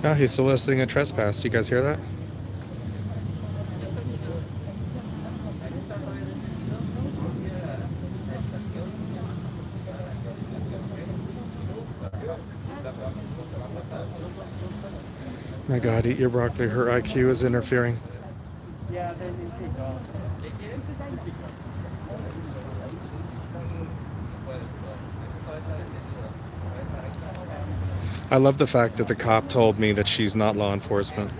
Speaker 5: Oh, he's soliciting a trespass. You guys hear that? My God, eat your broccoli. Her IQ is interfering.
Speaker 8: Yeah, they need to go.
Speaker 5: I love the fact that the cop told me that she's not law enforcement.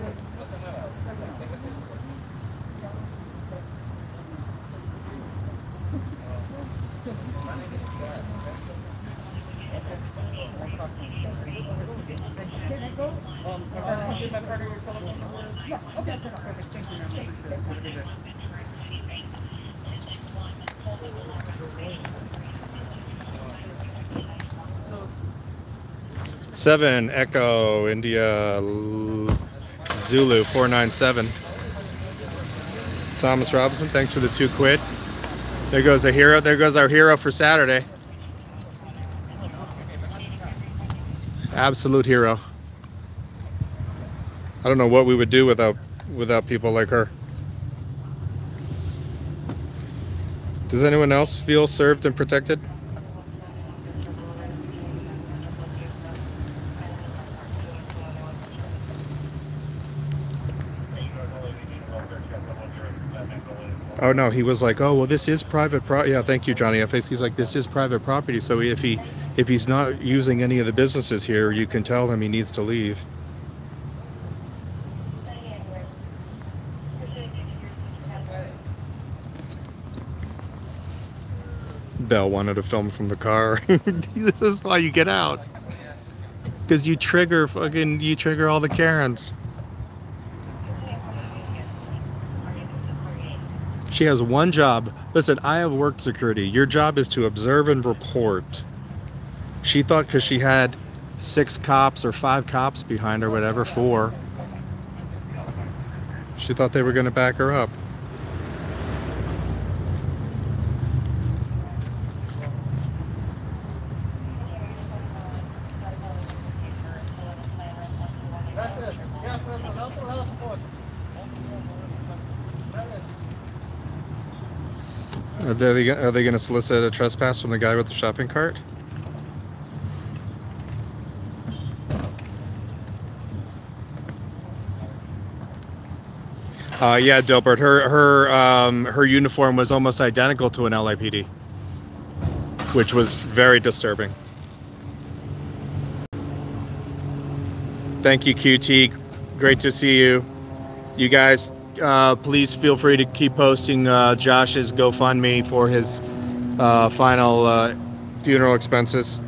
Speaker 5: Seven Echo India Zulu 497. Thomas Robinson, thanks for the £2. There goes a hero. There goes our hero for Saturday. Absolute hero. I don't know what we would do without people like her. Does anyone else feel served and protected? Oh no, he was like, oh well, this is private property. Yeah, thank you, Johnny FX. He's like, this is private property. So if he's not using any of the businesses here, you can tell him he needs to leave. Belle wanted to film from the car. This is why you get out. Because you trigger all the Karens. She has one job. Listen, I have worked security. Your job is to observe and report. She thought because she had 6 cops or 5 cops behind her, whatever, 4. She thought they were going to back her up. Are they going to solicit a trespass from the guy with the shopping cart? Yeah, Dilbert. Her uniform was almost identical to an LAPD, which was very disturbing. Thank you, QT. Great to see you. You guys, please feel free to keep posting Josh's GoFundMe for his final funeral expenses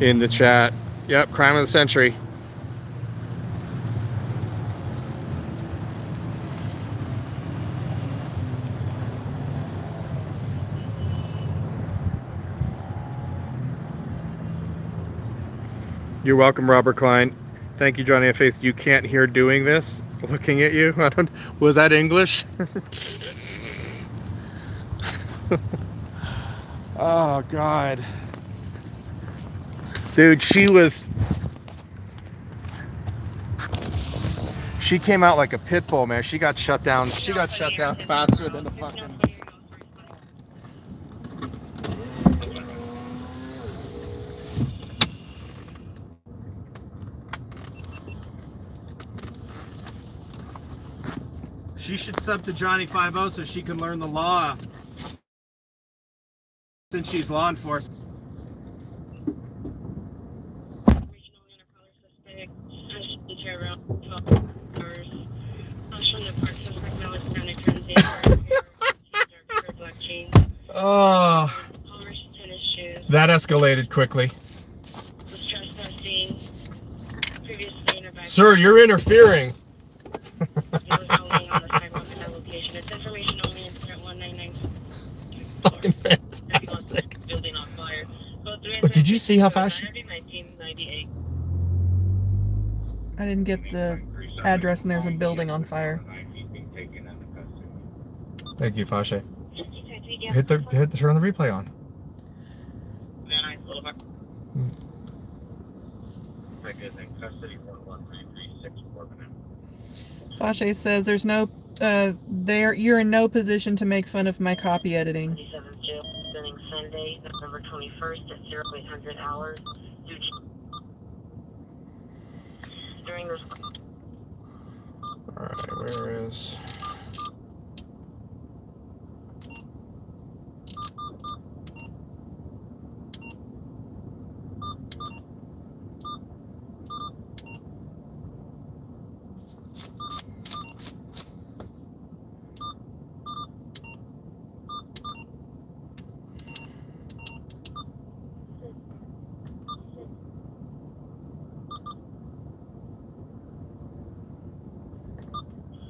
Speaker 5: in the chat. Yep, crime of the century. You're welcome, Robert Klein. Thank you, Johnny Face. You can't hear doing this. Looking at you. Was that English? Oh God. Dude, she came out like a pit bull, man. She got shut down. She got shut down faster than the fucking... She should sub to Johnny 50 so she can learn the law, since she's law enforcement. Oh, that escalated quickly. Sir, you're interfering. It's fucking fantastic. But did you see how fast she...
Speaker 4: I didn't get the address and there's a building on fire.
Speaker 5: Thank you, Fashe. Hit the turn the replay on.
Speaker 4: Fashe says there's no you're in no position to make fun of my copy editing.
Speaker 3: Sunday, November 21st at 0800 hours. During this...
Speaker 5: Alright, where is...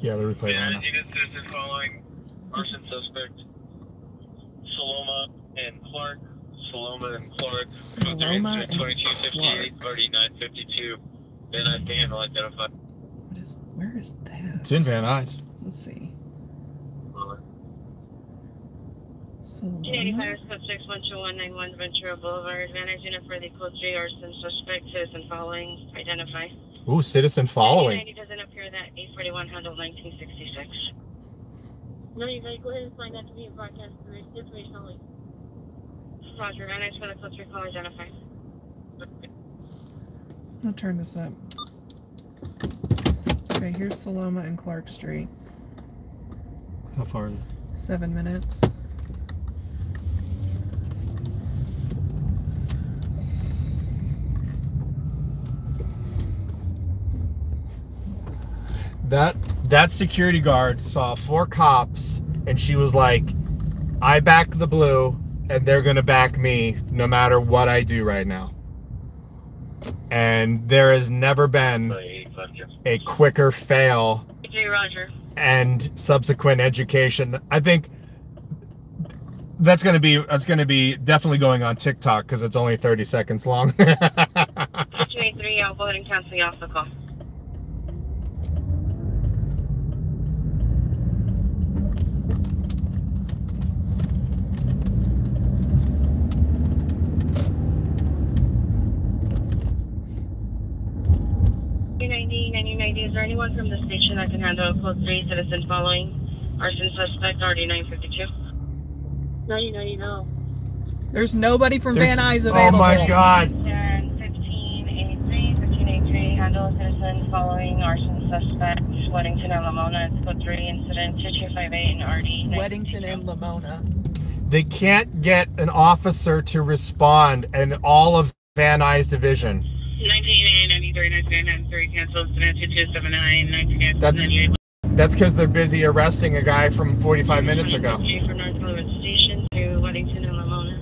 Speaker 5: Yeah, the replay on.
Speaker 1: Unit citizen following arson suspect Saloma and Clark. Saloma and Clark.
Speaker 4: Saloma and
Speaker 1: 2258, already 952. Van Nuys to handle identified.
Speaker 4: Where is that?
Speaker 5: It's in Van Nuys.
Speaker 4: Let's see.
Speaker 6: Saloma. 285 subject 12191 Ventura Boulevard. Van Nuys unit for the code 3 arson suspect. Citizen following. Identify.
Speaker 5: Ooh, citizen following.
Speaker 6: 90 doesn't appear that 841 handled 1966. No, you guys go ahead and find that to be a broadcast information only. Roger, Van Nuys for the code 3 call. Identify.
Speaker 4: I'll turn this up. Okay, here's Saloma and Clark Street.
Speaker 5: How far is it?
Speaker 4: 7 minutes.
Speaker 5: That security guard saw 4 cops, and she was like, I back the blue, and they're gonna back me no matter what I do right now. And there has never been a quicker fail and subsequent education. I think that's gonna be definitely going on TikTok because it's only 30 seconds long.
Speaker 6: 283, I'll go ahead and cancel you off the call. Is there anyone from the station that can handle a code 3 citizen following arson suspect RD952? 9090 no.
Speaker 4: There's nobody from Van Nuys available.
Speaker 5: Oh my God.
Speaker 6: 1583, handle a citizen following arson suspect, Weddington and Lamona. It's code 3 incident 2258 and RD952.
Speaker 4: Weddington and Lamona.
Speaker 5: They can't get an officer to respond, and all of Van Nuys division.
Speaker 6: 1993, cancel incident 2279, 1998.
Speaker 5: That's because they're busy arresting a guy from 45 minutes ago.
Speaker 6: From North Hollywood Station to Weddington and Lamona.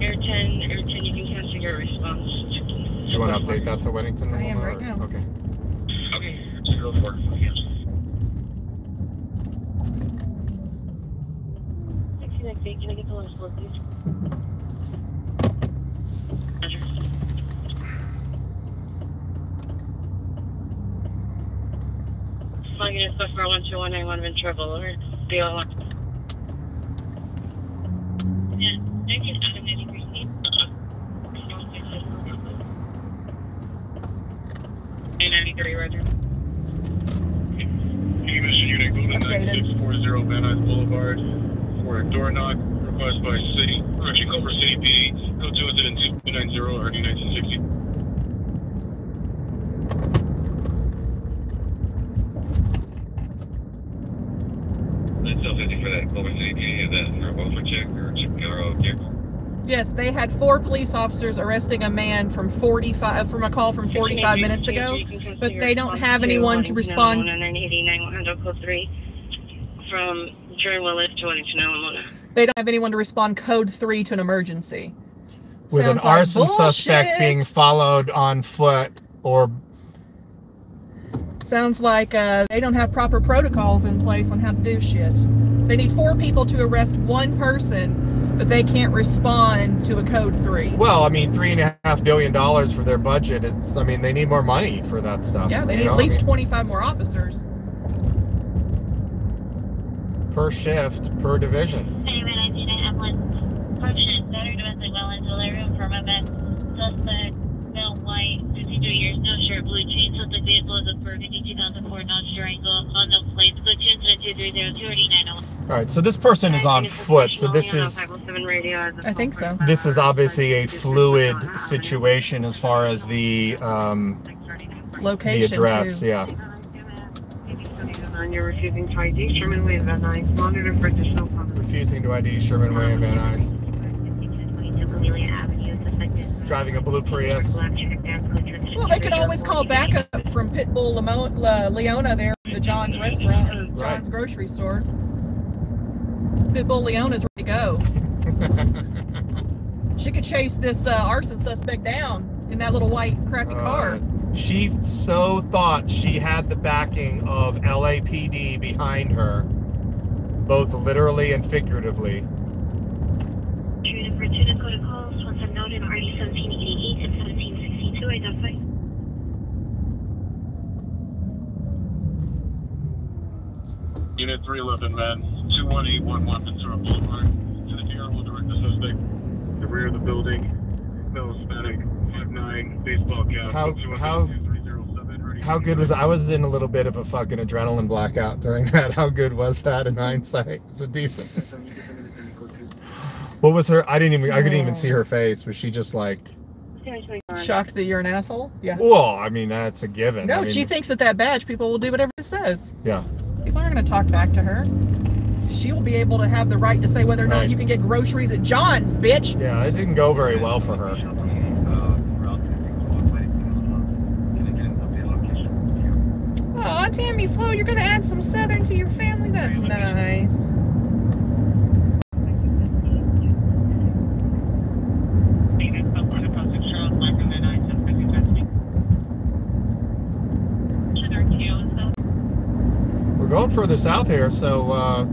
Speaker 6: Air 10, you can cancel your response.
Speaker 5: Do you want to update that to Weddington?
Speaker 4: I am right now.
Speaker 5: Okay.
Speaker 1: Okay, let's go for it.
Speaker 6: 1698, can I get the last one, please? Roger. Flying in stuff for 12191 in trouble, or BL1. Yeah, I can automatically receive 993, Roger.
Speaker 1: Mission Unit, go to 9640 Van Nuys Boulevard for a door knock request by City, actually Culver City PD, code 2 incident 290 RD 1960. For that Culver City PD, is that for a welfare check or vehicle?
Speaker 4: Yes, they had 4 police officers arresting a man from a call from 45 minutes ago, but they don't have anyone to respond.
Speaker 6: 989 code 3 from Jerry Willis to Weddington, Lamona.
Speaker 4: They don't have anyone to respond code 3 to an emergency.
Speaker 5: With
Speaker 4: Sounds
Speaker 5: an arson
Speaker 4: like
Speaker 5: suspect being followed on foot, or
Speaker 4: sounds like they don't have proper protocols in place on how to do shit. They need 4 people to arrest 1 person, but they can't respond to a code 3.
Speaker 5: well, I mean, $3.5 billion for their budget. I mean, they need more money for that stuff.
Speaker 4: Yeah, they need at least 25 more officers.
Speaker 5: Per shift, per division.
Speaker 3: Anyway, I didn't have one function. Better domestic violence delirium from a man. Suspect, male, white, 52 years, no shirt, blue jeans, suspect vehicle is a Ford 2004 Dodge Durango, unknown plates, code 2 incident 230
Speaker 5: All right, so this person is on foot, so this is,
Speaker 4: I think so.
Speaker 5: this is obviously a fluid situation as far as the
Speaker 4: Location,
Speaker 5: address,
Speaker 4: too.
Speaker 5: yeah.
Speaker 6: You're refusing to ID Sherman Way and Van Nuys. Monitor for additional comments.
Speaker 5: Refusing to ID Sherman Way and Van Nuys. Driving a blue Prius.
Speaker 4: Well, they could always call backup from Pitbull Leona there at the John's restaurant or John's grocery store. Pitbull Leona's ready to go. She could chase this arson suspect down in that little white crappy car.
Speaker 5: She so thought she had the backing of LAPD behind her, both literally and figuratively.
Speaker 3: Unit for 2 Dakota calls, once I'm noted, RD 1788 and 1762, identify.
Speaker 1: Unit 311, man, 21811 Ventura Boulevard. To the DR will direct the suspect. The rear of the building, male Hispanic, 5'9", baseball cap.
Speaker 5: How good was I was in a little bit of a fucking adrenaline blackout during that. How good was that in hindsight? It's a decent. What was her? I couldn't even see her face. Was she just like
Speaker 4: shocked that you're an asshole? Yeah.
Speaker 5: Well, I mean, that's a given.
Speaker 4: No,
Speaker 5: I mean,
Speaker 4: she thinks that badge people will do whatever it says.
Speaker 5: Yeah.
Speaker 4: People aren't going to talk back to her. She will be able to have the right to say whether or not you can get groceries at John's, bitch.
Speaker 5: Yeah, it didn't go very well for her.
Speaker 4: Aw, Tammy Flo, you're going to add some Southern to your family? That's nice.
Speaker 5: We're going further south here, so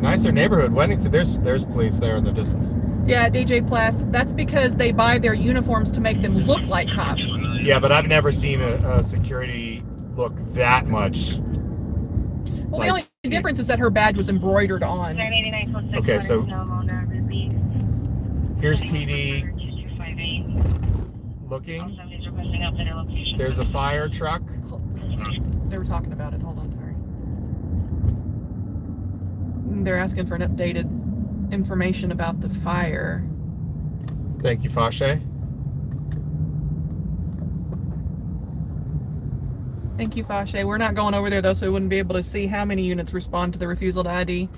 Speaker 5: nicer neighborhood. Weddington, there's police there in the distance.
Speaker 4: Yeah, DJ Plus, that's because they buy their uniforms to make them look like cops.
Speaker 5: Yeah, but I've never seen a security look that much.
Speaker 4: Well, the only difference is that her badge was embroidered on.
Speaker 5: Okay, so here's PD looking. There's a fire truck.
Speaker 4: They were talking about it. Hold on, sorry. They're asking for an updated information about the fire.
Speaker 5: Thank you, Fashe.
Speaker 4: Thank you, Fashe. We're not going over there, though, so we wouldn't be able to see how many units respond to the refusal to ID.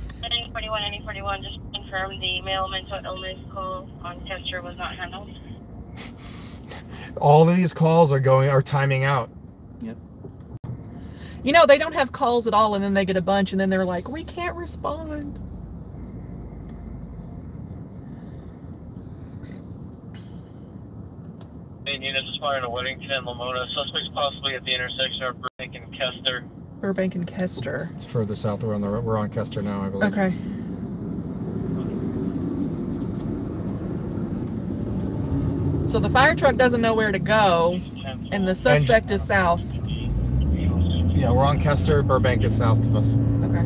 Speaker 6: 41, just confirm the male mental illness call on Chester was not handled.
Speaker 5: All of these calls are timing out.
Speaker 4: Yep. You know, they don't have calls at all, and then they get a bunch, and then they're like, we can't respond.
Speaker 1: Units aspiring to Weddington, Lamona. Suspects possibly at the intersection of Burbank and Kester.
Speaker 4: Burbank and Kester.
Speaker 5: It's further south. We're on Kester now, I believe.
Speaker 4: Okay. So the fire truck doesn't know where to go, and the suspect is south.
Speaker 5: Yeah, we're on Kester. Burbank is south of us.
Speaker 4: Okay.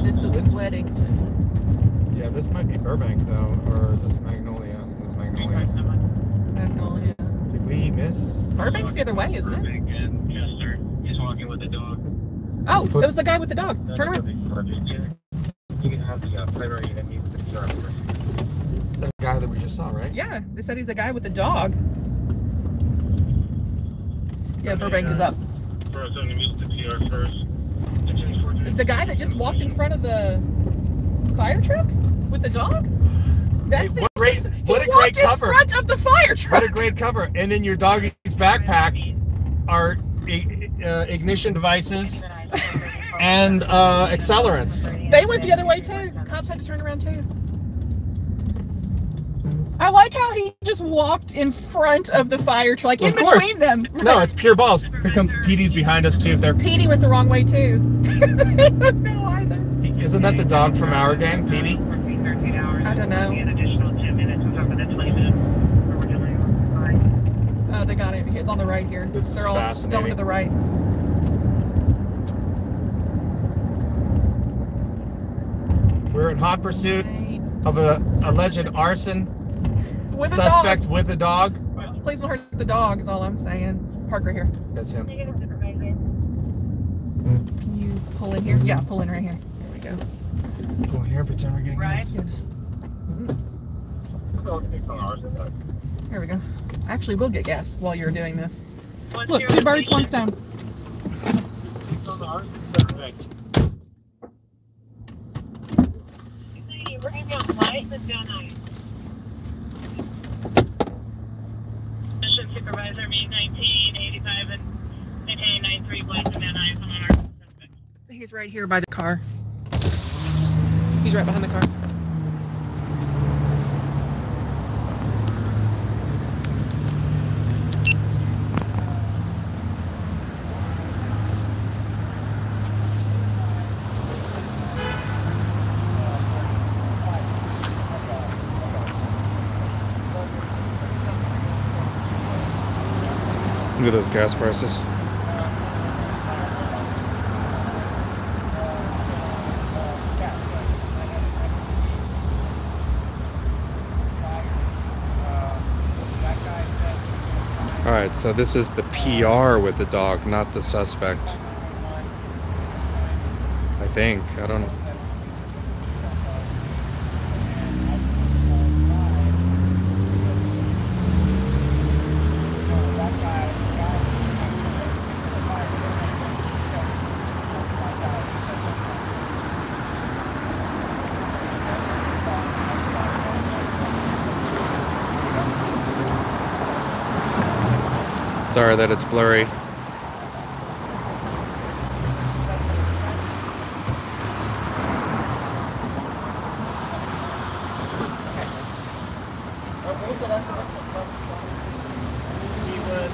Speaker 4: This is Weddington.
Speaker 5: Yeah, this might be Burbank though, or is this Magnolia? This is Magnolia.
Speaker 4: Magnolia.
Speaker 5: Did we miss?
Speaker 4: Burbank's the other way, isn't it?
Speaker 1: Burbank and Kester. He's walking with the dog.
Speaker 4: Oh, it was the guy with the dog. Turn around.
Speaker 1: You can have the flavor you need to start first.
Speaker 5: The guy that we just saw, right?
Speaker 4: Yeah, they said he's a guy with a dog. Yeah, Burbank is up.
Speaker 1: First, I'm going to use the PR first.
Speaker 4: The guy that just walked in front of the fire truck with the dog? That's
Speaker 5: Hey,
Speaker 4: the
Speaker 5: what a great cover.
Speaker 4: in front of the fire truck.
Speaker 5: What a great cover. And in your doggy's backpack are ignition devices and accelerants.
Speaker 4: They went the other way too. Cops had to turn around too. I like how he just walked in front of the fire truck,
Speaker 5: Well,
Speaker 4: in between them.
Speaker 5: No, it's pure balls. Here comes PD's behind us too.
Speaker 4: Petey went the wrong way too. They don't know either.
Speaker 5: Isn't that the dog from our gang, Petey?
Speaker 4: I don't know. Oh, they got it. It's on the right here.
Speaker 5: This is
Speaker 4: They're all
Speaker 5: fascinating.
Speaker 4: going to the right.
Speaker 5: We're in hot pursuit of a alleged arson
Speaker 4: With a
Speaker 5: suspect
Speaker 4: dog.
Speaker 5: with a dog.
Speaker 4: Please don't hurt the dog is all I'm saying. Park right here.
Speaker 5: That's him.
Speaker 4: Can you pull in here? Yeah, pull in right here. There we go.
Speaker 5: Pull in here, pretend we're getting gas.
Speaker 4: Yeah, just, Here we go. Actually, we'll get gas while you're doing this. Look, 2 birds, 1 stone.
Speaker 3: Mission Supervisor, me 1985 and 93 Blake and I on our suspect.
Speaker 4: He's right here by the car. He's right behind the car.
Speaker 5: Look at those gas prices. All Alright, so this is the PR with the dog, not the suspect. I think. I don't know. Sorry that it's blurry.
Speaker 8: He was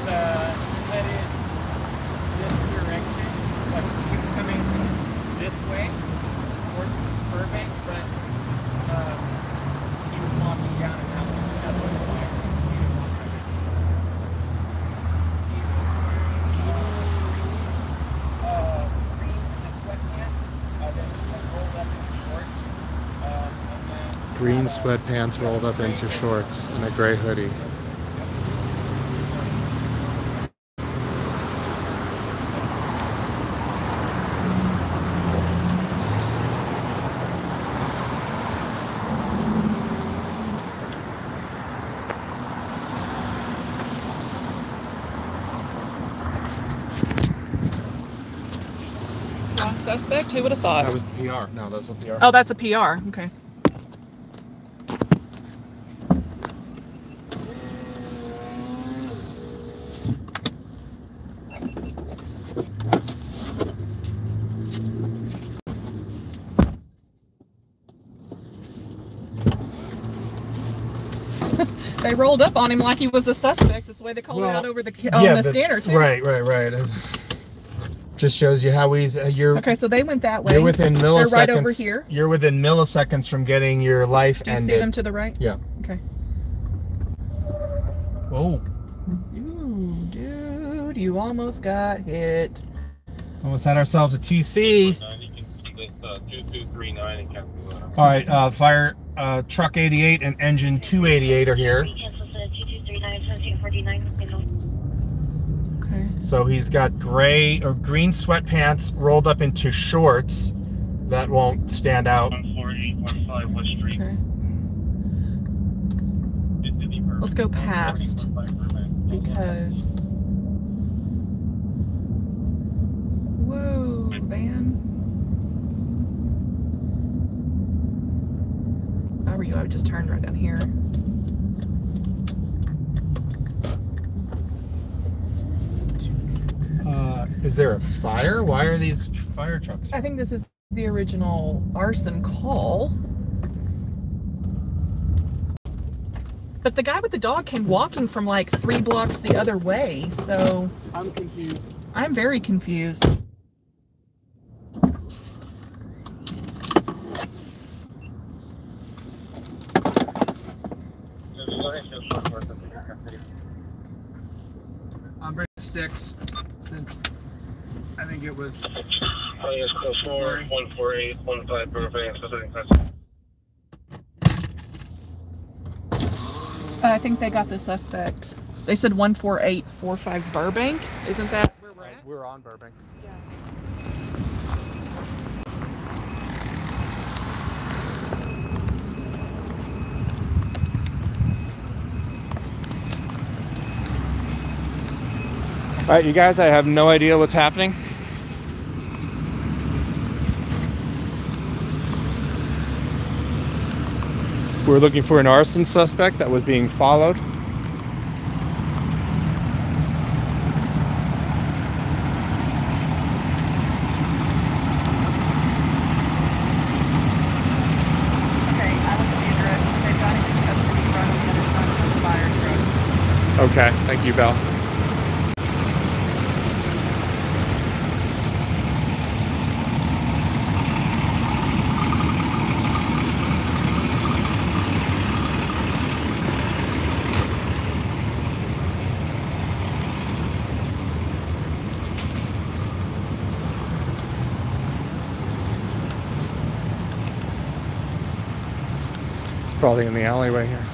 Speaker 8: headed this direction, like he was coming this way towards Burbank, but he was walking down an alley. That's what the fire was. He was wearing sweatpants, then rolled up in shorts, and then
Speaker 5: Green sweatpants rolled up into shorts and a gray hoodie.
Speaker 4: Wrong suspect? Who would have thought?
Speaker 5: That was the PR. No, that's the PR.
Speaker 4: Oh, that's a PR. Okay. They rolled up on him like he was a suspect. That's the way they called it out over the scanner too.
Speaker 5: Right. Just shows you how he's. You're
Speaker 4: Okay, so they went that way.
Speaker 5: You're within milliseconds.
Speaker 4: They're right over here.
Speaker 5: You're within milliseconds from getting your life
Speaker 4: Do you
Speaker 5: ended.
Speaker 4: see them to the right?
Speaker 5: Yeah.
Speaker 4: Okay.
Speaker 5: Whoa.
Speaker 4: Ooh, dude, you almost got hit.
Speaker 5: Almost had ourselves a TC.
Speaker 1: 2239 in Capital.
Speaker 5: All right, fire truck 88 and engine 288 are here.
Speaker 4: Okay.
Speaker 5: So he's got gray or green sweatpants rolled up into shorts. That won't stand out.
Speaker 1: 14815 West Street.
Speaker 4: Okay. Let's go past because. Whoa, van. If I were you, I would just turn right down here.
Speaker 5: Is there a fire? Why are these fire trucks?
Speaker 4: I think this is the original arson call. But the guy with the dog came walking from like 3 blocks the other way, so
Speaker 5: I'm confused.
Speaker 4: I'm very confused.
Speaker 5: I'm bringing sticks since I think it was.
Speaker 1: Haynes close 4 14815 Burbank.
Speaker 4: I think they got the suspect. They said 14845 Burbank. Isn't that where we're at?
Speaker 5: We're on Burbank.
Speaker 4: Yeah.
Speaker 5: All right, you guys, I have no idea what's happening. We're looking for an arson suspect that was being followed. Okay, thank you, Belle. It's probably in the alleyway here.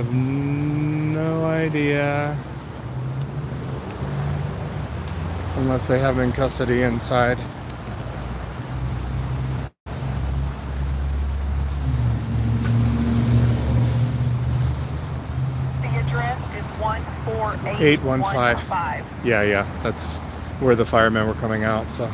Speaker 5: have no idea. Unless they have him in custody inside.
Speaker 9: The address is 14815.
Speaker 5: Yeah, that's where the firemen were coming out, so.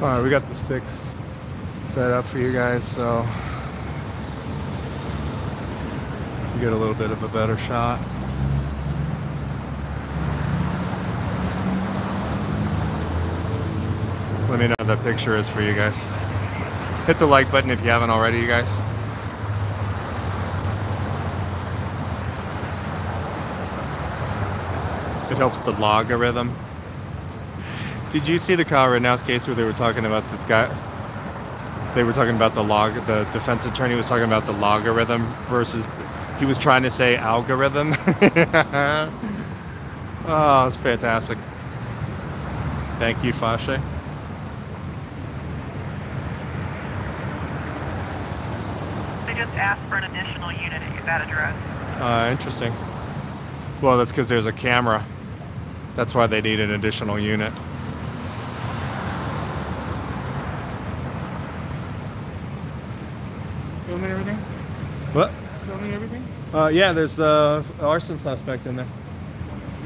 Speaker 5: Alright, we got the sticks set up for you guys, so you get a little bit of a better shot. Let me know what that picture is for you guys. Hit the like button if you haven't already, you guys. It helps the logarithm. Did you see the Kyle Rittenhouse case where they were talking about the guy? They were talking about the defense attorney was talking about the logarithm versus, he was trying to say algorithm. Oh, it's fantastic. Thank you, Fashe.
Speaker 9: They just asked for an additional unit at that address.
Speaker 5: Interesting. Well, that's because there's a camera. That's why they need an additional unit.
Speaker 8: Filming everything?
Speaker 5: What?
Speaker 8: Filming everything?
Speaker 5: Yeah, there's an arson suspect in there.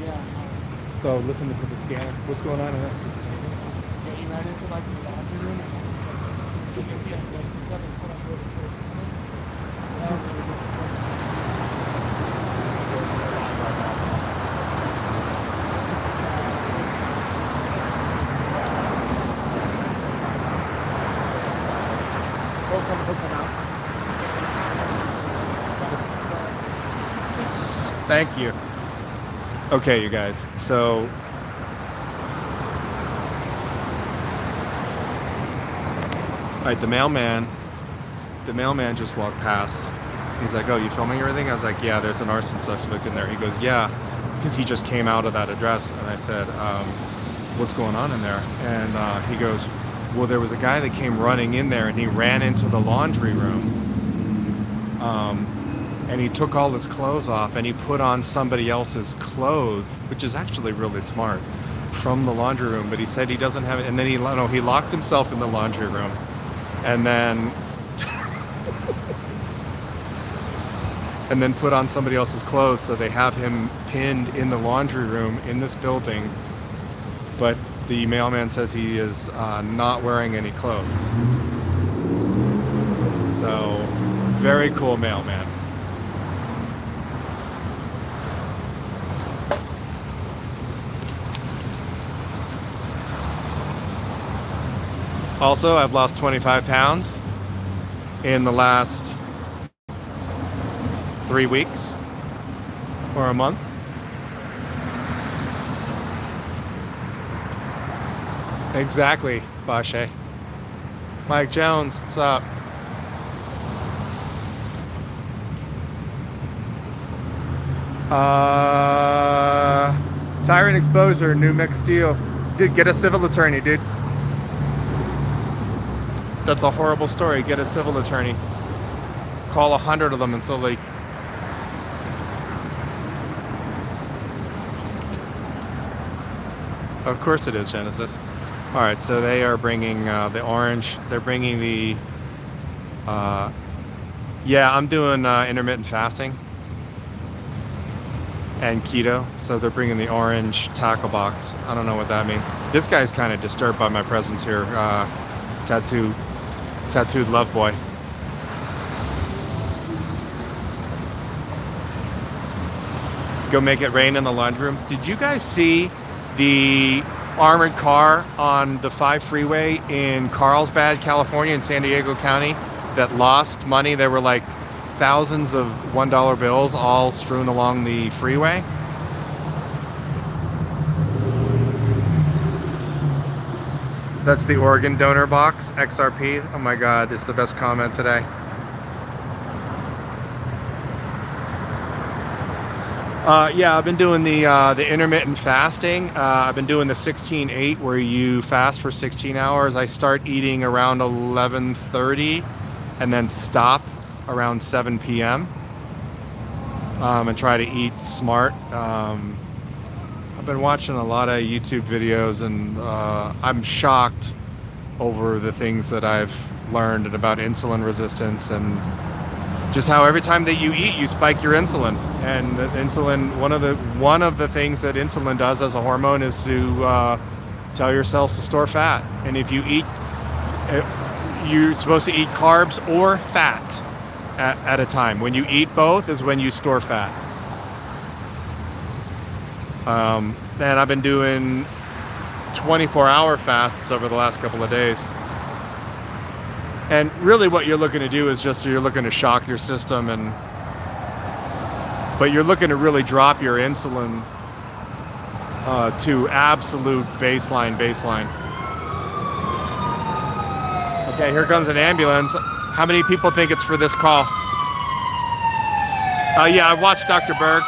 Speaker 8: Yeah.
Speaker 5: So listen to the scanner. What's going on in there?
Speaker 8: Yeah, he ran into like the laundry room. You can see him dressed himself and put on where his clothes is coming. So that really was the point. He'll come out.
Speaker 5: Thank you. Okay, you guys. So all right, the mailman just walked past. He's like, "Oh, you filming everything?" I was like, "Yeah, there's an arson suspect in there." He goes, "Yeah," because he just came out of that address. And I said, "What's going on in there?" And he goes, "Well, there was a guy that came running in there and he ran into the laundry room. And he took all his clothes off and he put on somebody else's clothes," which is actually really smart, "from the laundry room. But he said he doesn't have it." And then he locked himself in the laundry room, and then and then put on somebody else's clothes. So they have him pinned in the laundry room in this building. But the mailman says he is not wearing any clothes. So very cool mailman. Also, I've lost 25 pounds in the last 3 weeks or a month. Exactly, Bashe. Mike Jones, what's up? Tyrant Exposure, New Mex Steel. Dude, get a civil attorney, dude. That's a horrible story. Get a civil attorney. Call 100 of them until they... Of course it is, Genesis. All right, so they are bringing the orange. They're bringing the... yeah, I'm doing intermittent fasting and keto. So they're bringing the orange tackle box. I don't know what that means. This guy's kind of disturbed by my presence here. Tattooed love boy. go make it rain in the laundry room. Did you guys see the armored car on the 5 freeway in Carlsbad, California, in San Diego County that lost money? There were like thousands of $1 bills all strewn along the freeway. That's the organ donor box, XRP. Oh my God, it's the best comment today. Yeah, I've been doing the intermittent fasting. I've been doing the 16-8 where you fast for 16 hours. I start eating around 11:30 and then stop around 7 p.m. And try to eat smart. I've been watching a lot of YouTube videos, and I'm shocked over the things that I've learned about insulin resistance and just how every time that you eat, you spike your insulin. And insulin, one of the things that insulin does as a hormone is to tell your cells to store fat. And if you eat, you're supposed to eat carbs or fat at a time. When you eat both is when you store fat. And I've been doing 24-hour fasts over the last couple of days. And really what you're looking to do is you're looking to shock your system, but you're looking to really drop your insulin to absolute baseline. Okay, here comes an ambulance. How many people think it's for this call? Yeah, I've watched Dr. Berg.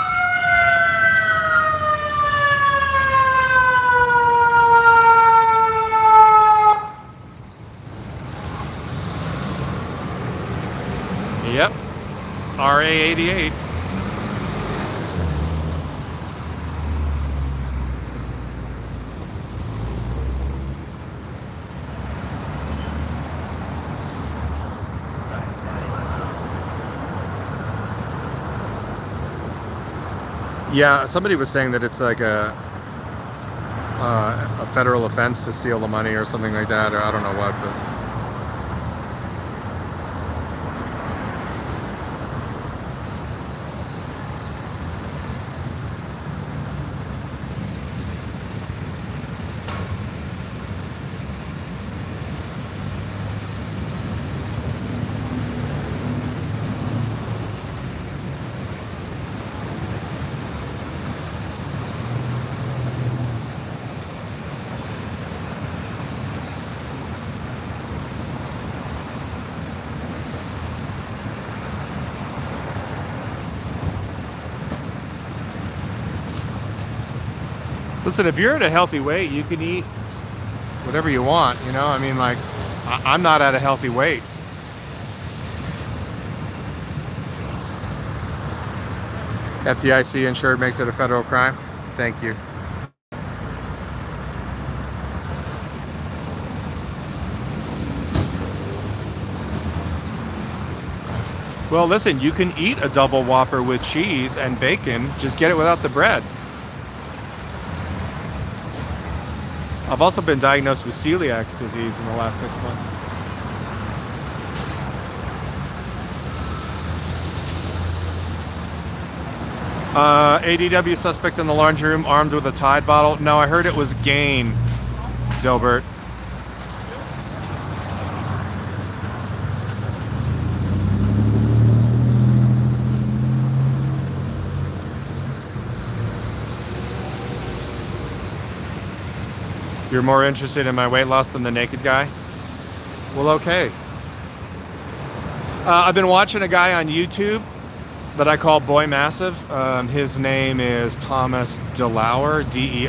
Speaker 5: Yep, RA88. Yeah, somebody was saying that it's like a federal offense to steal the money or something like that, or I don't know what, but... Listen, if you're at a healthy weight, you can eat whatever you want, you know? I mean, like, I'm not at a healthy weight. FDIC insured makes it a federal crime? Thank you. Well, listen, you can eat a double Whopper with cheese and bacon, just get it without the bread. I've also been diagnosed with celiac disease in the last 6 months. ADW suspect in the laundry room armed with a Tide bottle. No, I heard it was Gain, Dilbert. You're more interested in my weight loss than the naked guy? Well, okay. I've been watching a guy on YouTube that I call Boy Massive. His name is Thomas Delauer, D-E-L-A-U-E-R.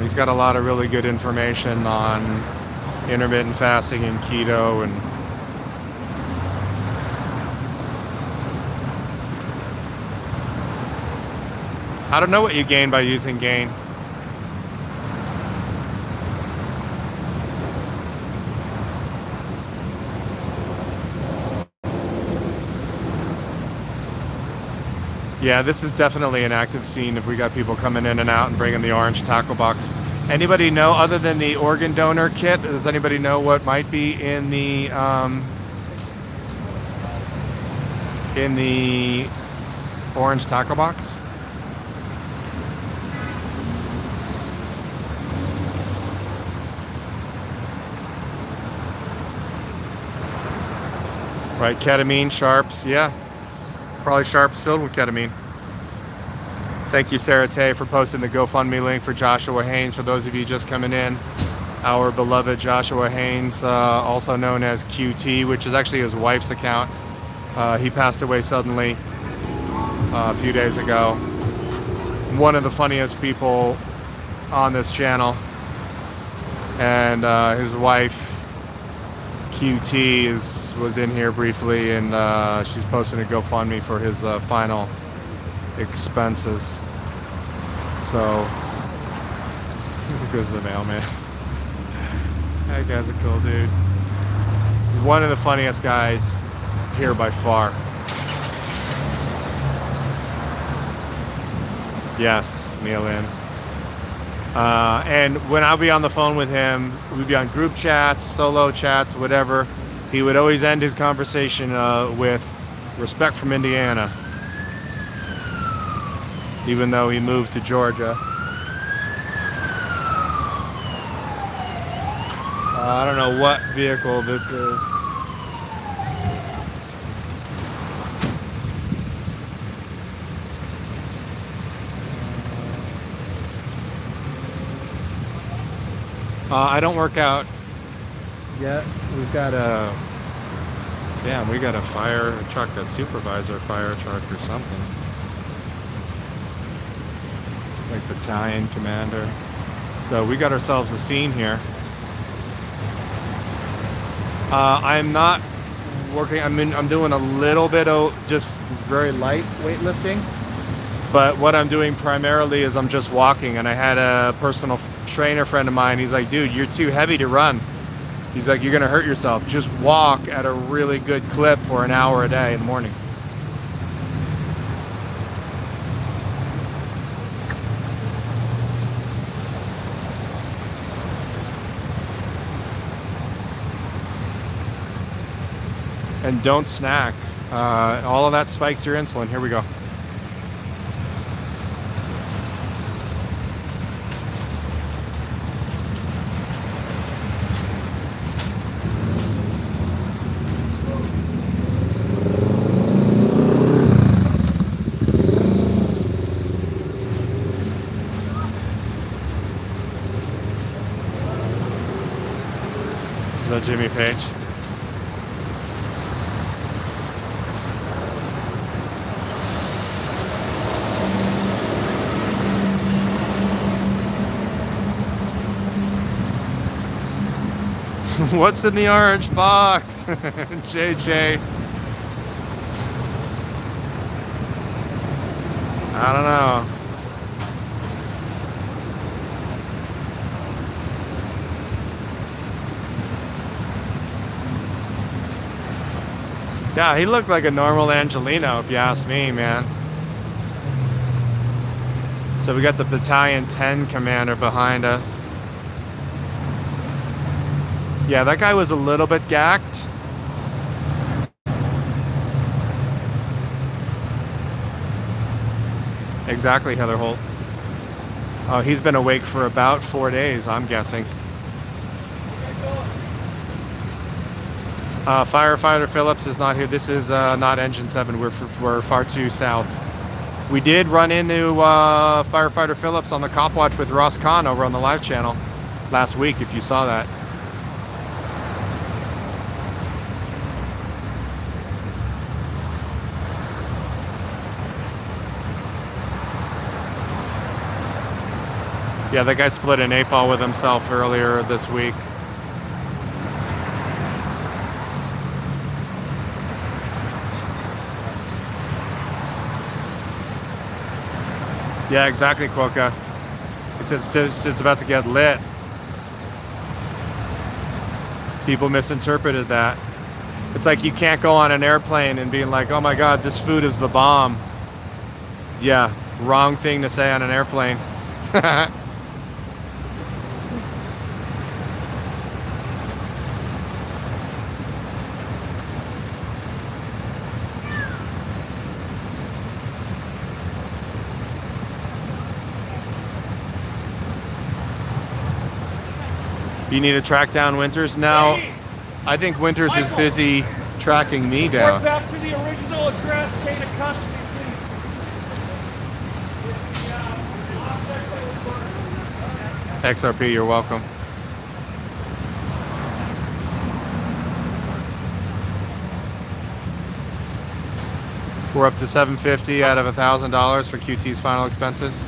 Speaker 5: He's got a lot of really good information on intermittent fasting and keto and I don't know what you gain by using Gain. Yeah, this is definitely an active scene if we got people coming in and out and bringing the orange tackle box. Anybody know, other than the organ donor kit, does anybody know what might be in the in the orange tackle box. Right, ketamine, sharps, yeah. Probably sharps filled with ketamine. Thank you, Sarah Tay, for posting the GoFundMe link for Joshua Haynes. For those of you just coming in, our beloved Joshua Haynes, also known as QT, which is actually his wife's account. He passed away suddenly a few days ago. One of the funniest people on this channel. And his wife, QT, was in here briefly, and she's posting a GoFundMe for his final expenses. So here goes the mailman. That guy's a cool dude. One of the funniest guys here by far. Yes, mail in. And when I'll be on the phone with him, we'd be on group chats, solo chats, whatever. He would always end his conversation with respect from Indiana, even though he moved to Georgia. I don't know what vehicle this is. I don't work out yet. We've got a... Damn, we got a fire truck, a supervisor fire truck or something. Like battalion commander. So we got ourselves a scene here. I'm not working, I'm doing a little bit of just very light weightlifting. But what I'm doing primarily is I'm just walking, and I had a personal trainer friend of mine. He's like, dude, you're too heavy to run. He's like, you're gonna hurt yourself. Just walk at a really good clip for an hour a day in the morning. And don't snack. All of that spikes your insulin. Here we go. Is that Jimmy Page? What's in the orange box? JJ. I don't know. Yeah, he looked like a normal Angelino, if you ask me, man. So we got the Battalion 10 commander behind us. Yeah, that guy was a little bit gacked. Exactly, Heather Holt. Oh, he's been awake for about 4 days, I'm guessing. Firefighter Phillips is not here. This is not Engine 7. We're far too south. We did run into Firefighter Phillips on the Copwatch with Ross Kahn over on the live channel last week, if you saw that. Yeah, that guy split an 8-ball with himself earlier this week. Yeah, exactly, Quokka. He said it's about to get lit. People misinterpreted that. It's like you can't go on an airplane and being like, oh my God, this food is the bomb. Yeah, wrong thing to say on an airplane. You need to track down Winters? No, I think Winters is busy tracking me down.
Speaker 8: Back to the original address, chain of custody, please.
Speaker 5: XRP, you're welcome. We're up to $750 out of $1,000 for QT's final expenses.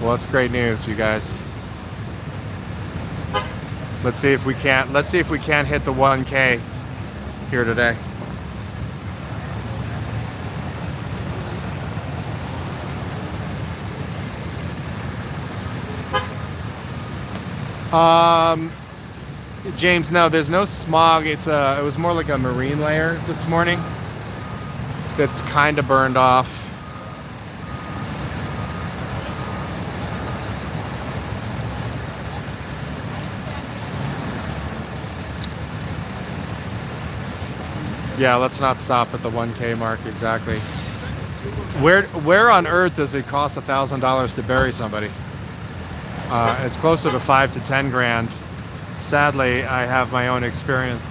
Speaker 5: Well, that's great news, you guys. Let's see if we can't hit the 1K here today. James, no, there's no smog. It was more like a marine layer this morning that's kind of burned off. Yeah, let's not stop at the 1K mark exactly. Where on earth does it cost $1,000 to bury somebody? It's closer to 5 to 10 grand. Sadly, I have my own experience.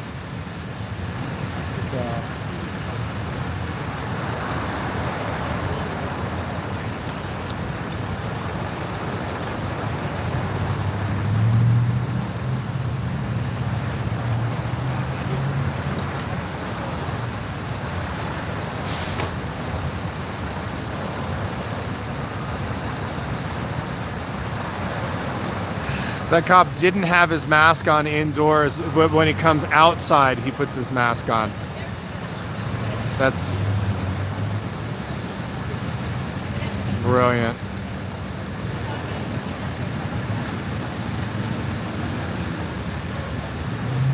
Speaker 5: That cop didn't have his mask on indoors, but when he comes outside, he puts his mask on. That's brilliant.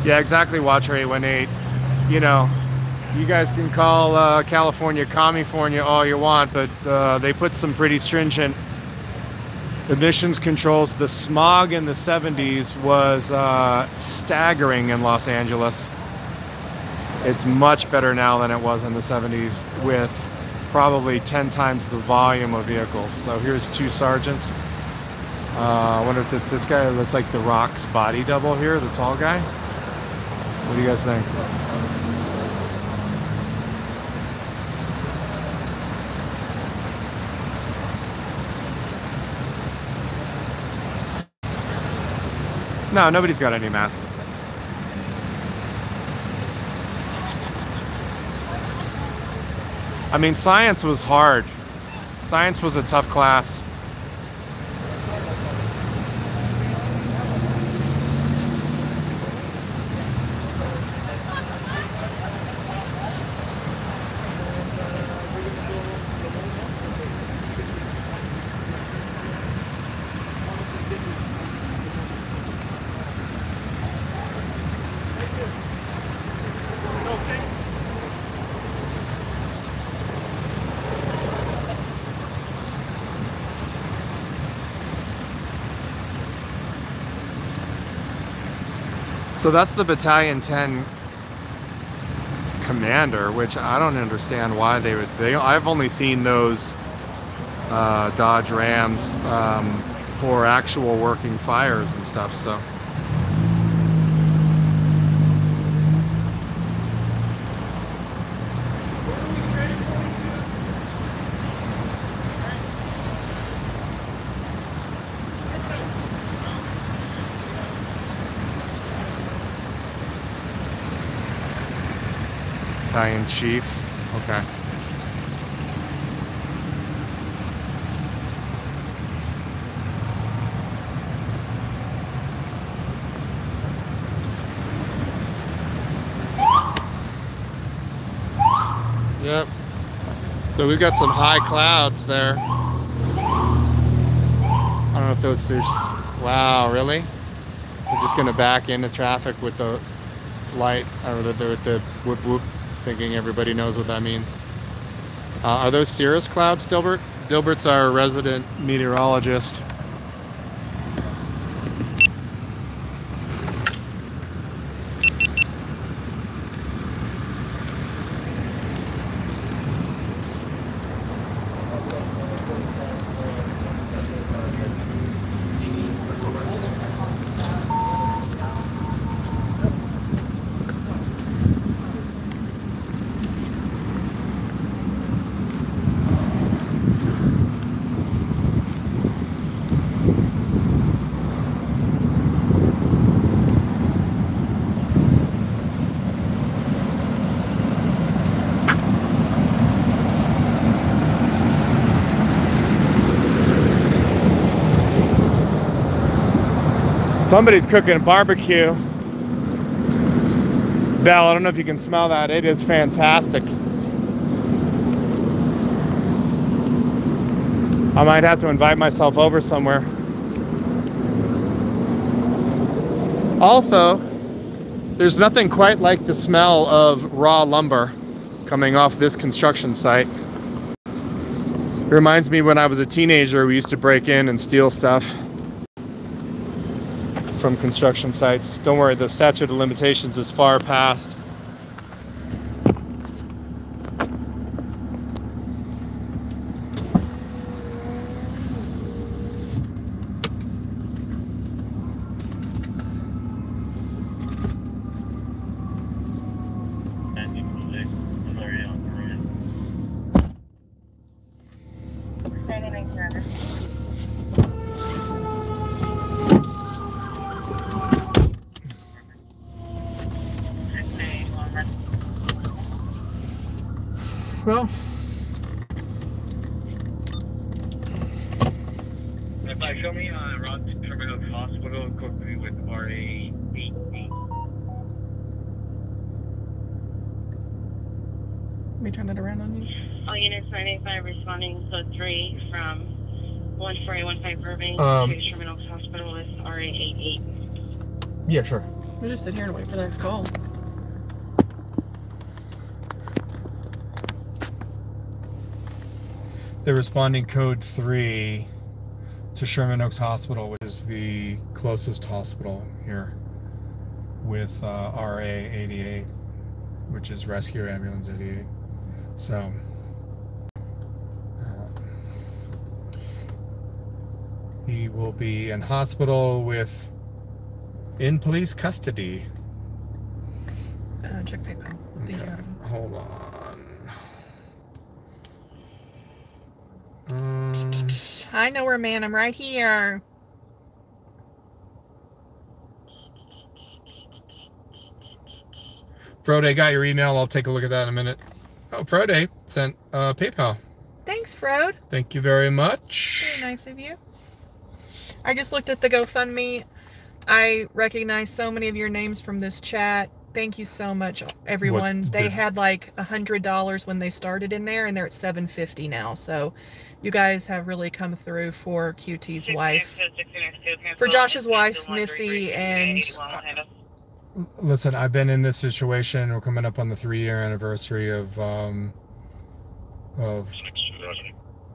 Speaker 5: Yeah, exactly, Watcher 818. You know, you guys can call California California all you want, but they put some pretty stringent emissions controls. The smog in the 70s was staggering in Los Angeles. It's much better now than it was in the 70s, with probably 10 times the volume of vehicles. So here's two sergeants. I wonder if this guy looks like The Rock's body double here, the tall guy. What do you guys think? No, nobody's got any masks. I mean, science was hard. Science was a tough class. So that's the Battalion 10 commander, which I don't understand why they would. I've only seen those Dodge Rams for actual working fires and stuff. So. Battalion Chief, okay. Yep. So we've got some high clouds there. I don't know if those are, wow, really? We're just gonna back into traffic with the light, or with the whoop whoop, thinking everybody knows what that means. Are those cirrus clouds, Dilbert? Dilbert's our resident meteorologist. Somebody's cooking a barbecue. Belle, I don't know if you can smell that. It is fantastic. I might have to invite myself over somewhere. Also, there's nothing quite like the smell of raw lumber coming off this construction site. It reminds me when I was a teenager, we used to break in and steal stuff from construction sites. Don't worry, the statute of limitations is far past. Well,
Speaker 1: if I show me Ross Terminal Hospital, go through with RA 8.
Speaker 4: Let me turn that around on you.
Speaker 6: All units 985 responding, so 3 from 1415 Burbank to Terminal Hospital with RA 88.
Speaker 5: yeah, sure.
Speaker 4: We'll just sit here and wait for the next call.
Speaker 5: They're responding code 3 to Sherman Oaks Hospital, which is the closest hospital here, with RA 88, which is Rescue Ambulance 88. So, he will be in hospital in police custody.
Speaker 4: Check PayPal.
Speaker 5: Okay, hold on.
Speaker 4: I know where, man. I'm right here.
Speaker 5: Frode, got your email. I'll take a look at that in a minute. Oh, Frode sent PayPal.
Speaker 4: Thanks, Frode.
Speaker 5: Thank you very much.
Speaker 4: Very nice of you. I just looked at the GoFundMe. I recognize so many of your names from this chat. Thank you so much, everyone. They had like $100 when they started in there, and they're at $750 now. So you guys have really come through for QT's wife. For Josh's wife, Missy, and...
Speaker 5: Listen, I've been in this situation. We're coming up on the 3-year anniversary of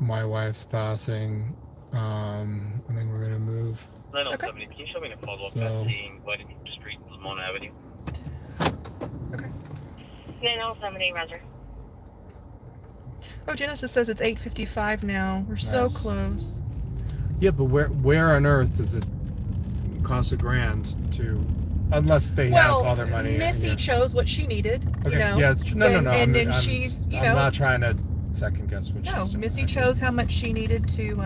Speaker 5: my wife's passing. And then we're gonna move.
Speaker 1: Okay. Can you show me the follow-up seeing Wedding Street, Lamont Avenue?
Speaker 4: Okay.
Speaker 6: 9070, Roger.
Speaker 4: Oh, Genesis says it's 8:55 now. We're so close.
Speaker 5: Yeah, but where on earth does it cost $1,000 to, unless they have other money?
Speaker 4: Missy chose what she needed.
Speaker 5: Okay.
Speaker 4: You know.
Speaker 5: Yeah, it's true. No.
Speaker 4: And then she's, you know.
Speaker 5: I'm not trying to second guess what she's doing.
Speaker 4: No, Missy chose how much she needed to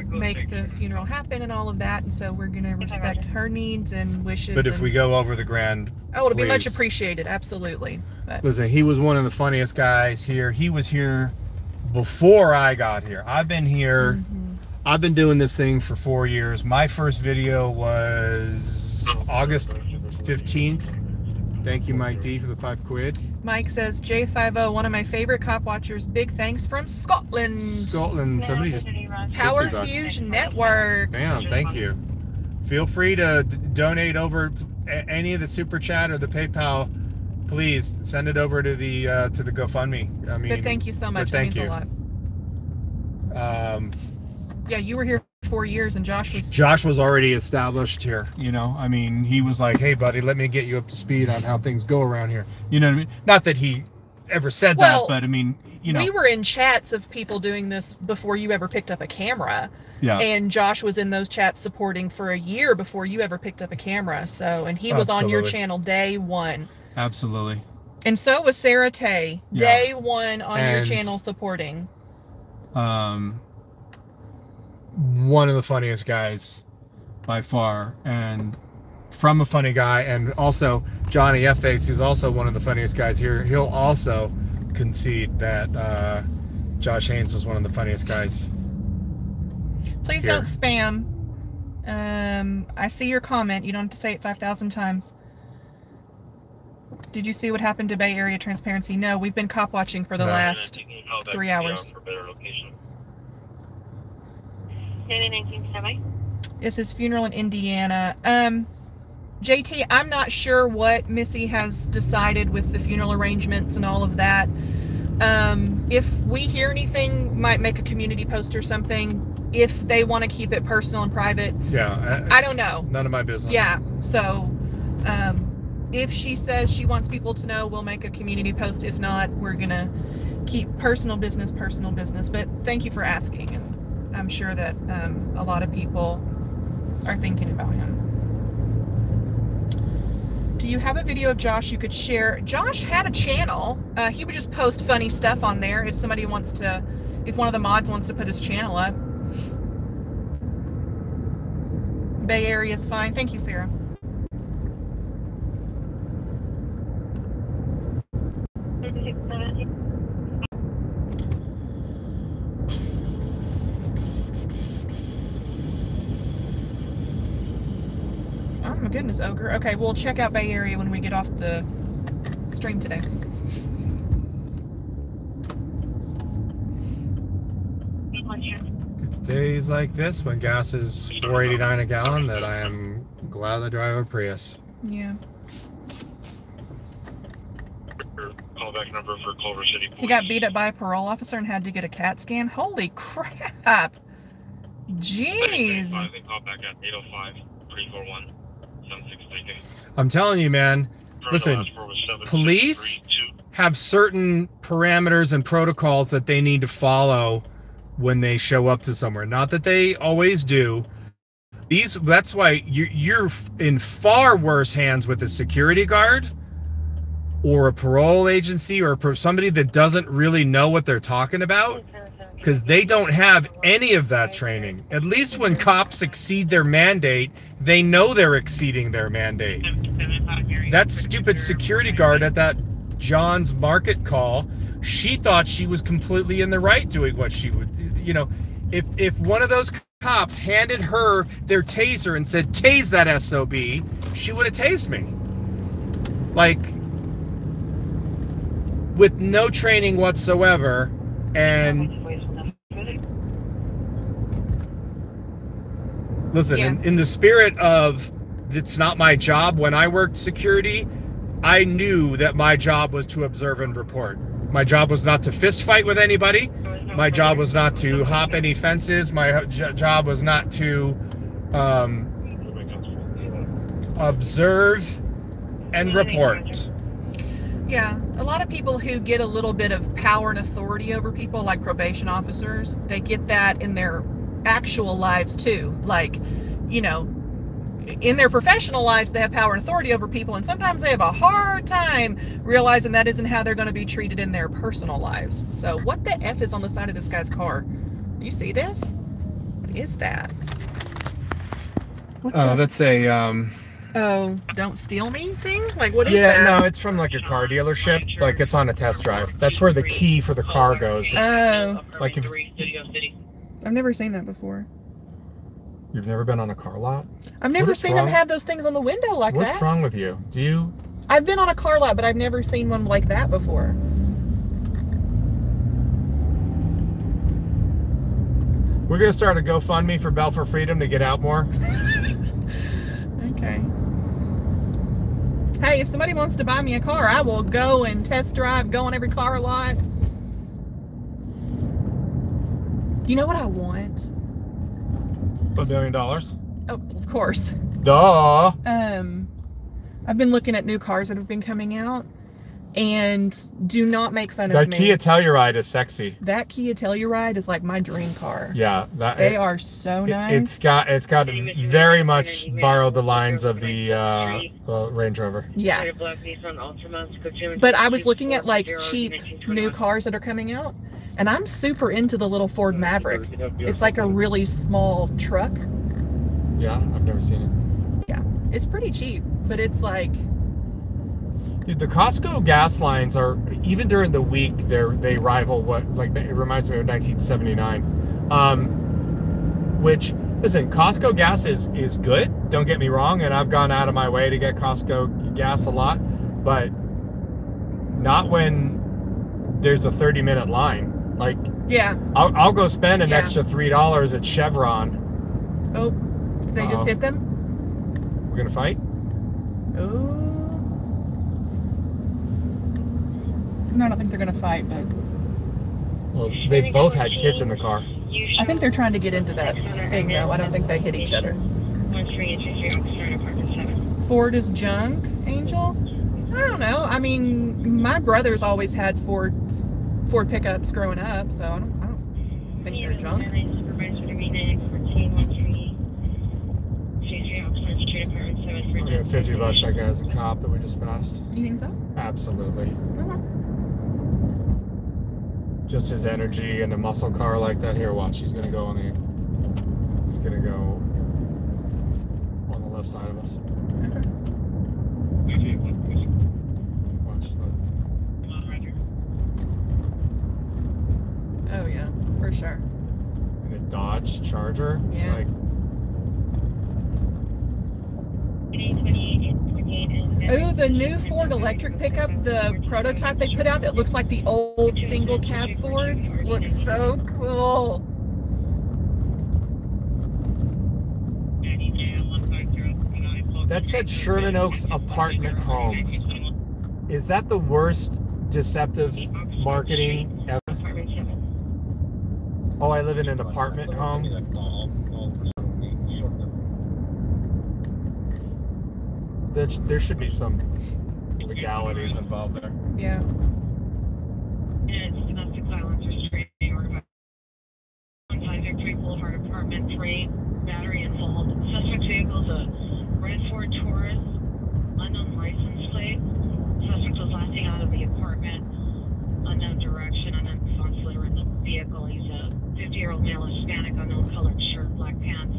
Speaker 4: make the funeral happen and all of that, and so we're gonna respect her needs and wishes.
Speaker 5: But if we go over the grand,
Speaker 4: it'll be much appreciated, absolutely. But
Speaker 5: listen, he was one of the funniest guys here. He was here before I got here. I've been here. I've been doing this thing for 4 years. My first video was August 15th. Thank you, Mike D, for the $5.
Speaker 4: Mike says, J50, one of my favorite cop watchers. Big thanks from Scotland.
Speaker 5: Scotland. Somebody just
Speaker 4: Power Fusion Network.
Speaker 5: Damn, thank you. Feel free to donate over any of the super chat or the PayPal. Please send it over to the GoFundMe. I mean,
Speaker 4: but thank you so much. That means a lot. Yeah, you were here 4 years, and Josh was
Speaker 5: already established here. You know, I mean, he was like, "Hey, buddy, let me get you up to speed on how things go around here." You know what I mean? Not that he ever said that, but I mean, you know,
Speaker 4: we were in chats of people doing this before you ever picked up a camera.
Speaker 5: Yeah.
Speaker 4: And Josh was in those chats supporting for a year before you ever picked up a camera. So, and he was on your channel day one.
Speaker 5: Absolutely.
Speaker 4: And so was Sarah Tay, day one on your channel supporting.
Speaker 5: One of the funniest guys by far, and from a funny guy, and also Johnny F-Face, who's also one of the funniest guys here, he'll also concede that Josh Haynes was one of the funniest guys.
Speaker 4: Please don't spam. I see your comment. You don't have to say it 5,000 times. Did you see what happened to Bay Area Transparency? No, we've been cop watching for the last 3 hours. It's his funeral in Indiana. JT, I'm not sure what Missy has decided with the funeral arrangements and all of that. If we hear anything, might make a community post or something. If they want to keep it personal and private,
Speaker 5: yeah,
Speaker 4: I don't know.
Speaker 5: None of my business.
Speaker 4: Yeah, so if she says she wants people to know, we'll make a community post. If not, we're gonna keep personal business. But thank you for asking, and I'm sure that a lot of people are thinking about him. Do you have a video of Josh you could share? Josh had a channel. He would just post funny stuff on there if somebody wants to, if one of the mods wants to put his channel up. Bay Area is fine. Thank you, Sarah. Oh my goodness, Ogre. Okay, we'll check out Bay Area when we get off the stream today.
Speaker 5: It's days like this when gas is $4.89 a gallon that I am glad I drive a Prius.
Speaker 4: Yeah.
Speaker 1: Callback number for Culver City Police.
Speaker 4: He got beat up by a parole officer and had to get a CAT scan. Holy crap! Jeez.
Speaker 1: They called back at 805-341-7632.
Speaker 5: I'm telling you, man. Listen, police have certain parameters and protocols that they need to follow when they show up to somewhere. Not that they always do. That's why you're in far worse hands with a security guard or a parole agency or somebody that doesn't really know what they're talking about, because they don't have any of that training. At least when cops exceed their mandate, they know they're exceeding their mandate. That stupid security guard at that John's Market call, she thought she was completely in the right doing what she would, you know, if one of those cops handed her their taser and said, tase that SOB, she would have tased me. Like, with no training whatsoever. And listen, in the spirit of it's not my job, when I worked security, I knew that my job was to observe and report. My job was not to fist fight with anybody. My job was not to hop any fences. My job was not to observe and report.
Speaker 4: Yeah, a lot of people who get a little bit of power and authority over people, like probation officers, they get that in their actual lives too. Like, you know, in their professional lives, they have power and authority over people, and sometimes they have a hard time realizing that isn't how they're going to be treated in their personal lives. So what the F is on the side of this guy's car? Do you see this? What is that?
Speaker 5: That's a
Speaker 4: oh, don't steal me thing? Like, what is
Speaker 5: that?
Speaker 4: that?
Speaker 5: No, it's from like a car dealership. Like, it's on a test drive. That's where the key for the car goes.
Speaker 4: Oh.
Speaker 5: Like, if
Speaker 4: I've never seen that before.
Speaker 5: You've never been on a car lot?
Speaker 4: I've never seen them have those things on the window like that.
Speaker 5: What's wrong with you? Do you?
Speaker 4: I've been on a car lot, but I've never seen one like that before.
Speaker 5: We're going to start a GoFundMe for Bell for Freedom to get out more.
Speaker 4: Okay. Hey, if somebody wants to buy me a car, I will go and test drive, go on every car lot. You know what I want?
Speaker 5: $1 billion?
Speaker 4: Oh, of course.
Speaker 5: Duh.
Speaker 4: I've been looking at new cars that have been coming out, and do not make fun of
Speaker 5: me. That Kia Telluride is sexy.
Speaker 4: That Kia Telluride is like my dream car.
Speaker 5: Yeah,
Speaker 4: they are so nice.
Speaker 5: It's got very much borrowed the lines of the Range Rover.
Speaker 4: Yeah. But I was looking at like cheap new cars that are coming out, and I'm super into the little Ford Maverick. It's like a really small truck.
Speaker 5: Yeah, I've never seen it.
Speaker 4: Yeah, it's pretty cheap, but it's like...
Speaker 5: Dude, the Costco gas lines are, even during the week, they rival what, like, it reminds me of 1979. Which, Listen, Costco gas is good. Don't get me wrong, and I've gone out of my way to get Costco gas a lot, but not when there's a 30-minute line. Like,
Speaker 4: yeah,
Speaker 5: I'll go spend an extra $3 at Chevron.
Speaker 4: Oh, did they just hit them?
Speaker 5: We're gonna fight?
Speaker 4: Oh. No, I don't think they're gonna fight, but
Speaker 5: well, they both had kids in the car.
Speaker 4: I think they're trying to get into that thing, though. I don't think they hit each other. Ford is junk, Angel? I don't know. I mean, my brother's always had Ford pickups growing up, so I don't think they're junk.
Speaker 5: I'll get $50 that guy's a cop that we just passed.
Speaker 4: You think so?
Speaker 5: Absolutely.
Speaker 4: Okay.
Speaker 5: Just his energy and a muscle car like that. Here, watch. He's gonna go on the left side of us.
Speaker 4: Okay.
Speaker 5: Watch.
Speaker 4: Oh yeah, for sure.
Speaker 5: And a Dodge Charger.
Speaker 4: Yeah.
Speaker 5: Like,
Speaker 4: oh, the new Ford electric pickup, the prototype they put out that looks like the old single cab Fords, looks so cool.
Speaker 5: that said Sherman Oaks apartment homes. Is that the worst deceptive marketing ever? Oh, I live in an apartment home. There should be some legalities involved there.
Speaker 4: Yeah.
Speaker 6: It's domestic violence restraining order by 553 Boulevard, apartment 3, battery involved. Suspect vehicle is a red Ford Taurus, unknown license plate. Suspect was last seen out of the apartment, unknown direction, unknown response letter in the vehicle. He's a 50-year-old male, Hispanic, unknown colored shirt, black pants.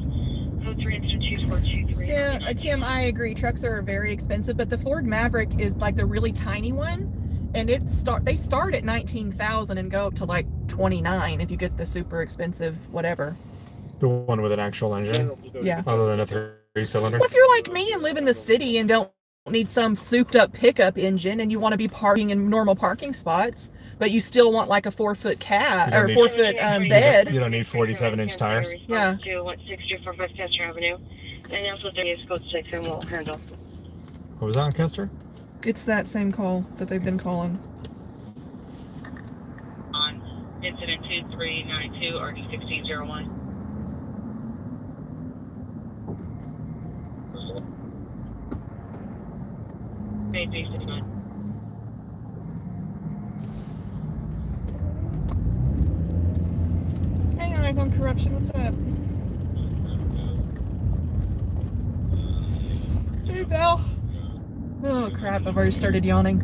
Speaker 6: Code 3 instant 2423.
Speaker 4: So, Kim, I agree. Trucks are very expensive, but the Ford Maverick is like the really tiny one, and they start at $19,000 and go up to like $29,000 if you get the super expensive whatever.
Speaker 5: The one with an actual engine?
Speaker 4: Yeah.
Speaker 5: Other than a 3-cylinder?
Speaker 4: Well, if you're like me and live in the city and don't need some souped up pickup engine and you want to be parking in normal parking spots, but you still want like a 4-foot cab or 4-foot bed.
Speaker 5: You don't need 47-inch tires.
Speaker 4: Yeah.
Speaker 6: 162 West Chester Avenue. And also there is code 6 and we'll handle.
Speaker 5: What was that on Kester?
Speaker 4: It's that same call that they've been calling.
Speaker 6: On incident 2392 RD1601. Bay 369.
Speaker 4: Hey, Eyes on Corruption, what's up? Hey, Belle. Oh, crap, I've already started yawning.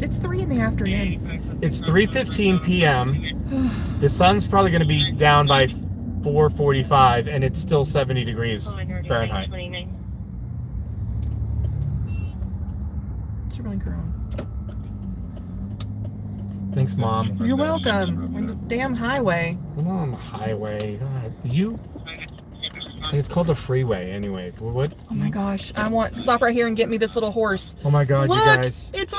Speaker 4: It's 3 in the afternoon.
Speaker 5: It's 3:15 p.m. The sun's probably going to be down by 4:45, and it's still 70 degrees Fahrenheit.
Speaker 4: It's really grown.
Speaker 5: Thanks, Mom.
Speaker 4: You're welcome. We're on the damn highway.
Speaker 5: I'm on the highway. God, and it's called a freeway anyway. What?
Speaker 4: Oh my gosh! Stop right here and get me this little horse.
Speaker 5: Oh my God,
Speaker 4: Look,
Speaker 5: you guys!
Speaker 4: It's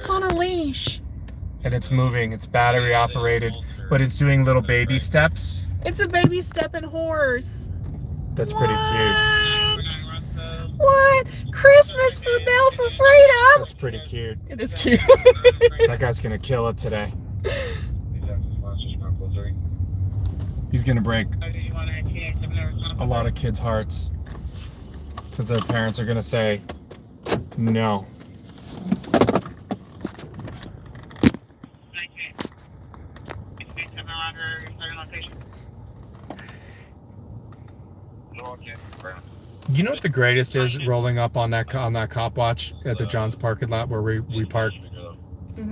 Speaker 4: on a leash.
Speaker 5: And it's moving. It's battery operated, but it's doing little baby steps.
Speaker 4: It's a baby stepping horse.
Speaker 5: That's pretty cute.
Speaker 4: What? Christmas for Belle for freedom.
Speaker 5: That's pretty cute.
Speaker 4: It is cute.
Speaker 5: That guy's gonna kill it today. He's gonna break a lot of kids' hearts because their parents are gonna say no. You know what the greatest is? Rolling up on that Copwatch at the Johns parking lot where we parked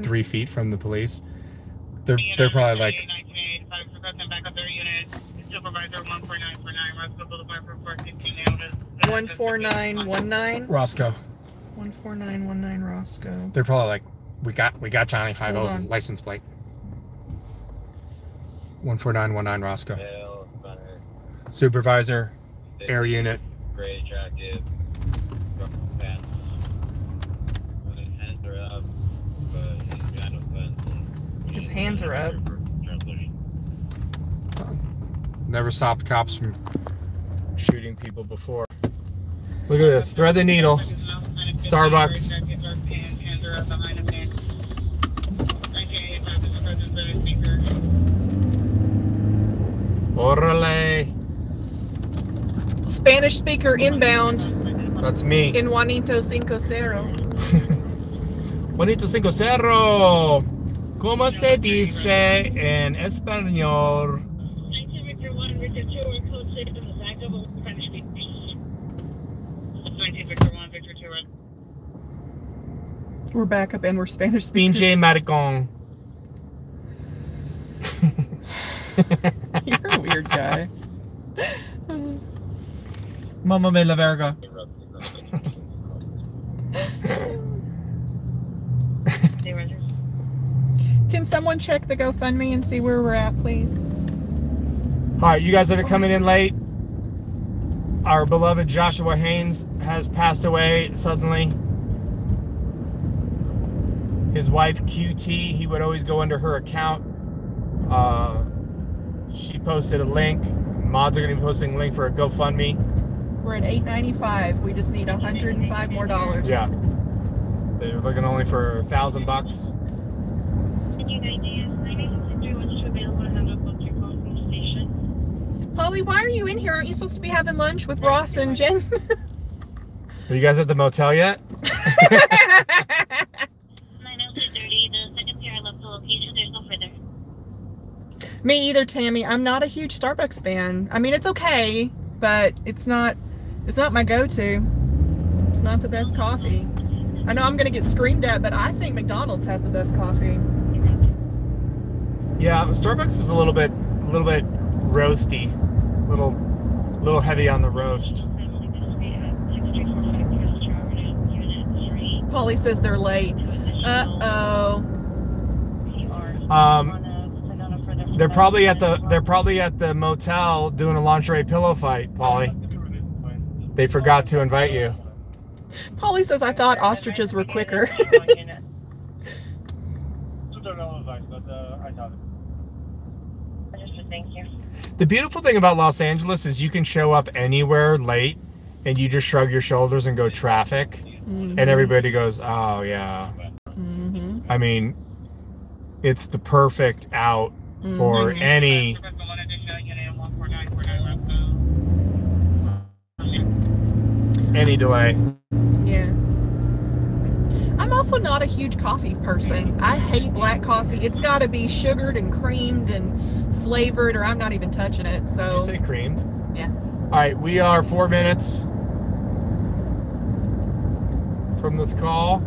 Speaker 5: 3 feet from the police. They're probably like.
Speaker 4: 14919.
Speaker 5: Roscoe.
Speaker 4: 14919 Roscoe.
Speaker 5: They're probably like, we got Johnny 50's license plate. 14919 Roscoe. Supervisor, air unit.
Speaker 10: Gray jacket, pants. His hands are up, but he's behind a fence.
Speaker 4: His hands are up.
Speaker 5: Never stopped cops from shooting people before. Look at this. Thread the needle. Starbucks. Orale.
Speaker 4: Spanish speaker inbound
Speaker 5: That's me.
Speaker 4: in Juanito Cinco Cerro.
Speaker 5: Juanito Cinco Cerro. ¿Cómo se dice en español?
Speaker 4: We're back up and we're Spanish speakers.
Speaker 5: Pinche maricón.
Speaker 4: You're a weird guy.
Speaker 5: Mama me la verga.
Speaker 4: Can someone check the GoFundMe and see where we're at, please?
Speaker 5: All right, you guys that are coming in late, our beloved Joshua Haynes has passed away suddenly. His wife, QT, he would always go under her account. She posted a link. Mods are going to be posting a link for a GoFundMe.
Speaker 4: We're at $8.95. We just need $105 more.
Speaker 5: Yeah. They're looking only for $1,000.
Speaker 4: Polly, why are you in here? Aren't you supposed to be having lunch with Ross and Jen?
Speaker 5: Are you guys at the motel yet?
Speaker 3: 90230, the second tier I left the location, there's no further.
Speaker 4: Me either, Tammy. I'm not a huge Starbucks fan. I mean, it's okay, but it's not my go-to. It's not the best coffee. I know I'm gonna get screamed at, but I think McDonald's has the best coffee.
Speaker 5: Yeah, Starbucks is a little bit roasty, little heavy on the roast.
Speaker 4: Polly says they're late. Uh-oh.
Speaker 5: They're probably at the motel doing a lingerie pillow fight, Polly. They forgot to invite you.
Speaker 4: Polly says I thought ostriches were quicker.
Speaker 3: Thank you.
Speaker 5: The beautiful thing about Los Angeles is you can show up anywhere late and you just shrug your shoulders and go traffic. Mm-hmm. And everybody goes, oh yeah.
Speaker 4: Mm-hmm.
Speaker 5: I mean, it's the perfect out for any delay.
Speaker 4: Yeah. I'm also not a huge coffee person. I hate black coffee. It's got to be sugared and creamed and flavored, or I'm not even touching it. So.
Speaker 5: Did you say creamed?
Speaker 4: Yeah.
Speaker 5: All right, we are 4 minutes from this call.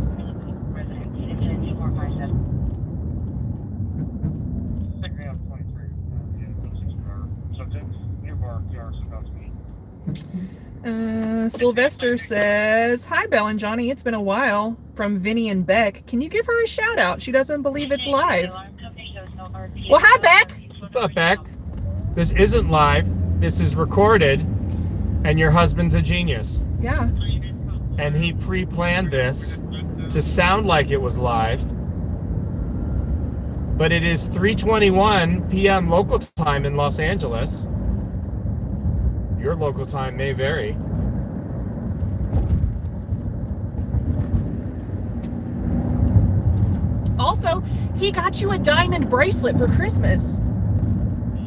Speaker 4: Sylvester says, hi, Belle and Johnny. It's been a while. From Vinny and Beck. Can you give her a shout out? She doesn't believe it's live. Well, hi, Beck.
Speaker 5: What's up, Beck? This isn't live. This is recorded. And your husband's a genius.
Speaker 4: Yeah.
Speaker 5: And he pre-planned this to sound like it was live. But it is 3:21 p.m. local time in Los Angeles. Your local time may vary.
Speaker 4: Also, he got you a diamond bracelet for Christmas.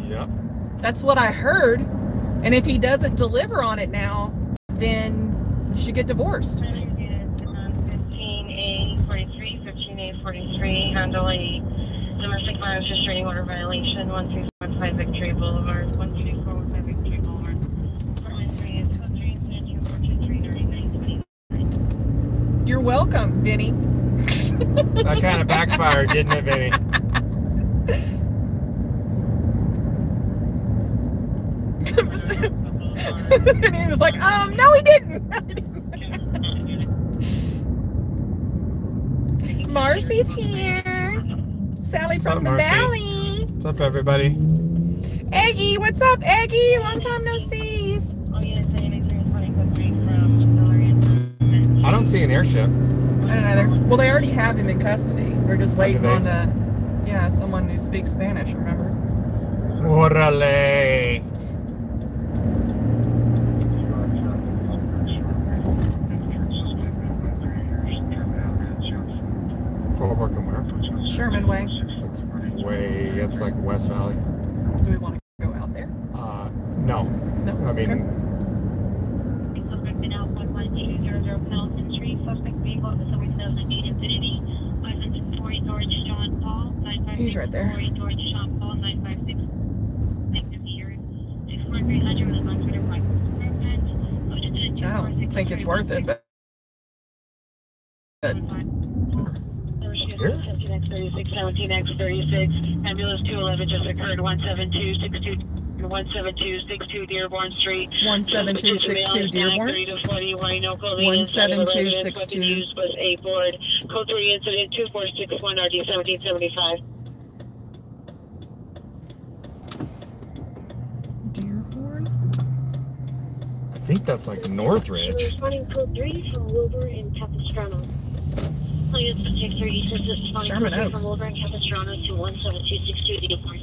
Speaker 5: Yep.
Speaker 4: That's what I heard. And if he doesn't deliver on it now, then you should get divorced.
Speaker 2: 15A43, 15A43, handle a domestic violence restraining order violation, 12415 Victory Boulevard, 12415 Victory Boulevard.
Speaker 4: You're welcome, Vinny.
Speaker 5: That kind of backfired, didn't it, Vinny?
Speaker 4: And he was like, no, he didn't. Marcy's here. Sally from the
Speaker 5: Marcy?
Speaker 4: Valley.
Speaker 5: What's up, everybody?
Speaker 4: Eggie, what's up, Eggie? Long time no sees.
Speaker 5: I don't see an airship.
Speaker 4: I don't either. Well, they already have him in custody. They're just waiting on someone who speaks Spanish, remember?
Speaker 5: Orale. Fort Worth and where?
Speaker 4: Sherman Way.
Speaker 5: It's like West Valley.
Speaker 4: Do we want to go out there?
Speaker 5: No.
Speaker 4: No.
Speaker 5: I mean,
Speaker 3: Suspect been out 11200 Pelton Street. Suspect vehicle at the Summer 2008 Infinity. 540 George Sean Paul. 956.
Speaker 4: He's right there.
Speaker 3: George Sean Paul. 956. Active here. 64300 with a non-critter rifle.
Speaker 4: I don't think it's worth it, but.
Speaker 5: Here?
Speaker 6: 17X36, ambulance 211 just occurred, 17262 Dearborn Street.
Speaker 4: 17262 Dearborn. 17262.
Speaker 6: Was A board. Code 3 incident 2461 RD 1775.
Speaker 4: Dearborn?
Speaker 5: I think that's like Northridge.
Speaker 3: Responding code 3 from Wilbur in Capistrano.
Speaker 4: Sherman Oaks.
Speaker 3: From Wilbur and Capistrano to 17262 Dearborn.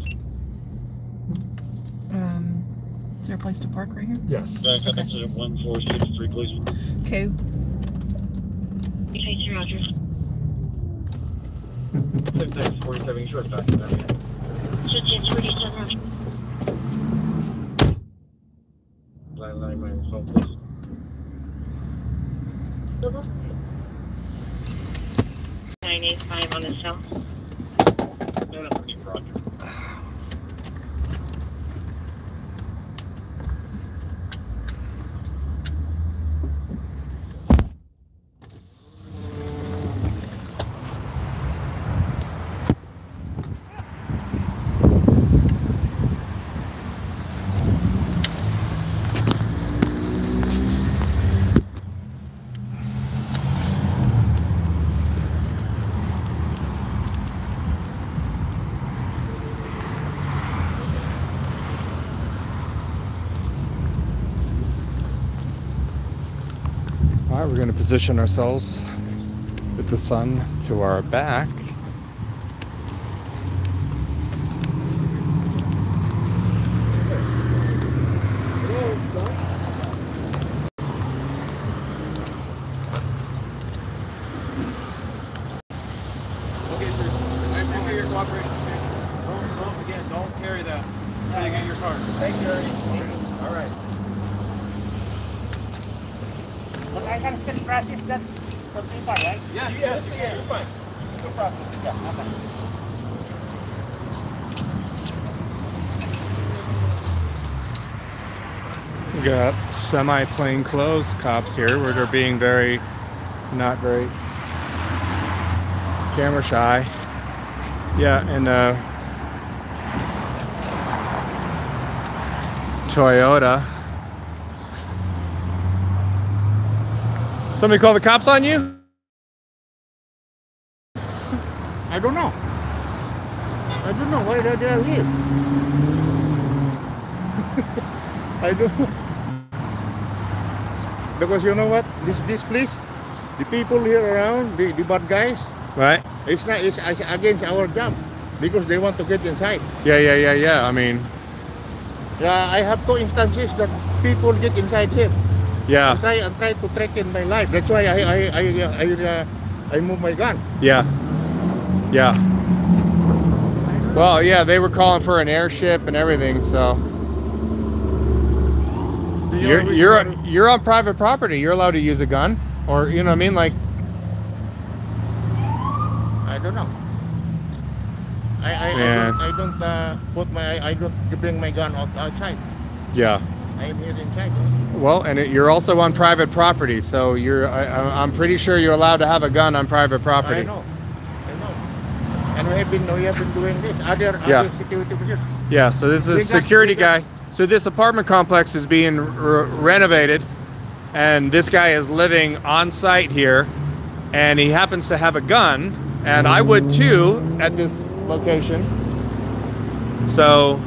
Speaker 4: Is there a place to park right here?
Speaker 5: Yes.
Speaker 1: Back up to 1463, please.
Speaker 4: Okay.
Speaker 3: Thank you, Roger.
Speaker 10: 47 short back.
Speaker 3: So 1047, Roger.
Speaker 10: Line my phone, please.
Speaker 2: 985 on the cell.
Speaker 1: No, no, Roger.
Speaker 5: All right, we're going to position ourselves with the sun to our back.
Speaker 10: Okay, sir. I appreciate your cooperation. Don't carry that. Try to get your car. Thank you, Ernie. All right.
Speaker 8: Look, I gotta finish practice that from inside, right?
Speaker 10: Yes, you're fine.
Speaker 8: Just go process it. Yeah, okay.
Speaker 5: We got semi-plainclothes cops here where they're being not very camera shy. Yeah, and Toyota. Somebody call the cops on you?
Speaker 11: I don't know. I don't know why they are here. I don't know. Because you know what? This place, the people here around, the bad guys,
Speaker 5: Right?
Speaker 11: it's against our job because they want to get inside.
Speaker 5: Yeah. I mean,
Speaker 11: Yeah, I have 2 instances that people get inside here.
Speaker 5: yeah.
Speaker 11: And try to threaten my life. That's why I move my gun.
Speaker 5: Yeah. Well, yeah, they were calling for an airship and everything, so you're on private property. You're allowed to use a gun, or you know what I mean, like.
Speaker 11: I don't know. I don't bring my gun outside.
Speaker 5: Yeah.
Speaker 11: I am here inside.
Speaker 5: Well, and you're also on private property, so I'm pretty sure you're allowed to have a gun on private property.
Speaker 11: I know. And we have been doing this. Other security positions.
Speaker 5: Yeah. So this is a security guy. So this apartment complex is being renovated, and this guy is living on site here, and he happens to have a gun, and I would too at this location. So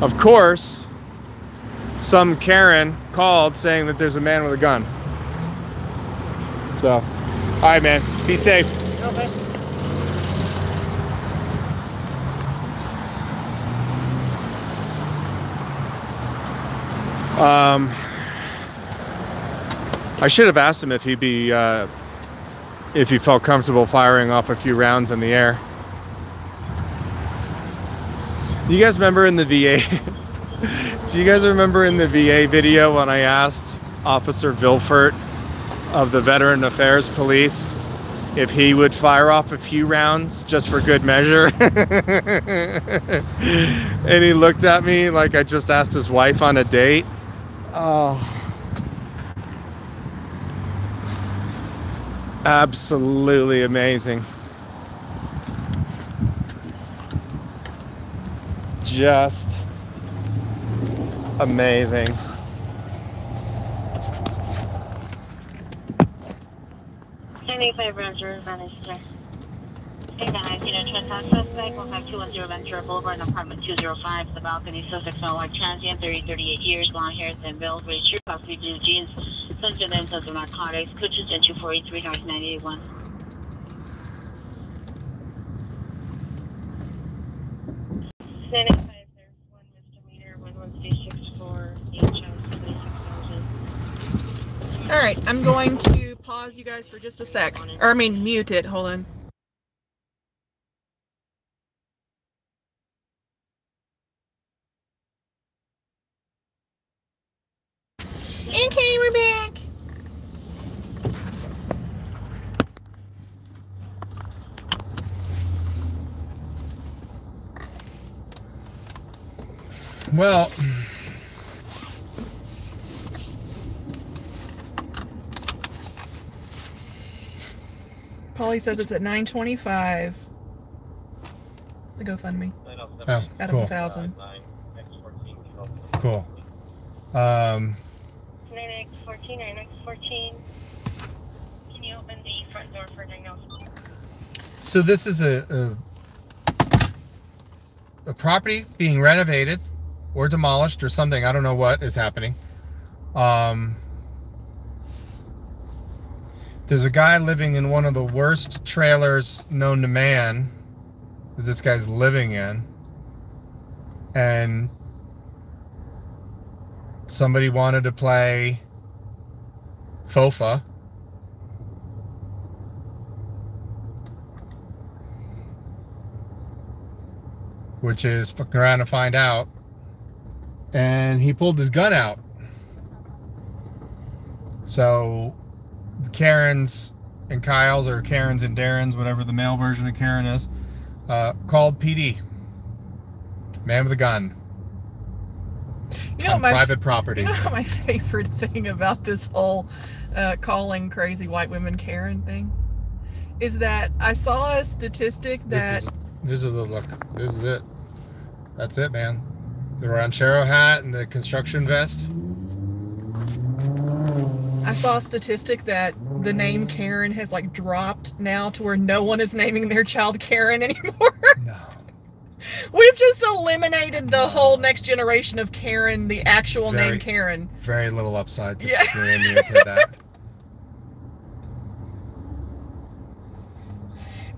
Speaker 5: Of course, some Karen called saying that there's a man with a gun. So, all right, man, be safe.
Speaker 11: Okay.
Speaker 5: I should have asked him if he felt comfortable firing off a few rounds in the air. You guys remember in the VA? Do you guys remember in the VA video when I asked Officer Vilfert of the Veteran Affairs Police if he would fire off a few rounds just for good measure? And he looked at me like I just asked his wife on a date. Oh. Absolutely amazing. Just amazing.
Speaker 3: Standing 5 Roger, Venice, sir. Hey guys, trespass suspect, 15210 Ventura Boulevard, apartment 205, the balcony, Sussex, white transient, 38 years, blonde hair, thin build, gray shirt, possibly blue jeans, sensitive insults of narcotics, coaches, and 2483 North 981.
Speaker 2: Standing 5, there's 1 misdemeanor, 11364, HI 76,000.
Speaker 4: All right, I'm going to pause you guys for just a sec. Or, I mean, mute it. Hold on. Okay, we're back.
Speaker 5: Well,
Speaker 4: Polly says it's at 9:25. The GoFundMe.
Speaker 5: oh,
Speaker 4: Out of
Speaker 5: cool.
Speaker 4: 1,000.
Speaker 5: Cool.
Speaker 2: 9x14, 9x14. Can you open the front door for diagnosis?
Speaker 5: So this is a property being renovated or demolished or something. I don't know what is happening. There's a guy living in one of the worst trailers known to man that this guy's living in. And somebody wanted to play FOFA. Which is fucking around to find out. And he pulled his gun out. So the Karens and Kyles, or Karens and Darrens, whatever the male version of Karen is, called PD. Man with a gun. On private property.
Speaker 4: You know my favorite thing about this whole calling crazy white women Karen thing is that I saw a statistic that
Speaker 5: this is it. That's it, man. The ranchero hat and the construction vest.
Speaker 4: I saw a statistic that the name Karen has like dropped now to where no one is naming their child Karen anymore.
Speaker 5: No.
Speaker 4: We've just eliminated the whole next generation of Karen, the actual name Karen.
Speaker 5: Very little upside to
Speaker 4: yeah.
Speaker 5: that.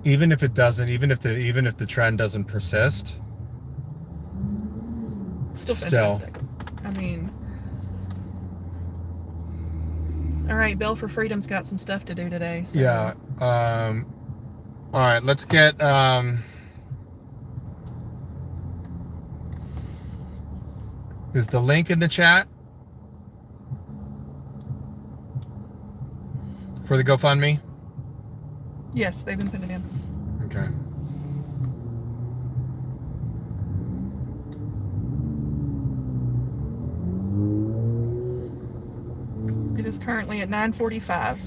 Speaker 5: Even if it doesn't, even if the trend doesn't persist,
Speaker 4: still fantastic. I mean, all right, Bell for Freedom's got some stuff to do today. So.
Speaker 5: Yeah. All right, let's get is the link in the chat for the GoFundMe?
Speaker 4: Yes, they've been putting it in.
Speaker 5: Okay.
Speaker 4: It is currently at 9:45.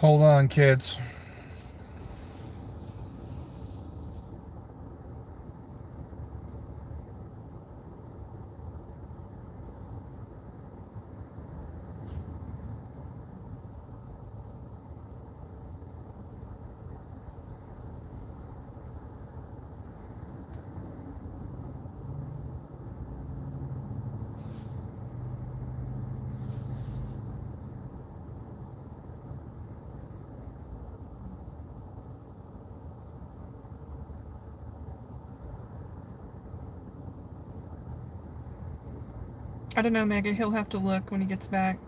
Speaker 5: Hold on, kids.
Speaker 4: I don't know, Mega. He'll have to look when he gets back.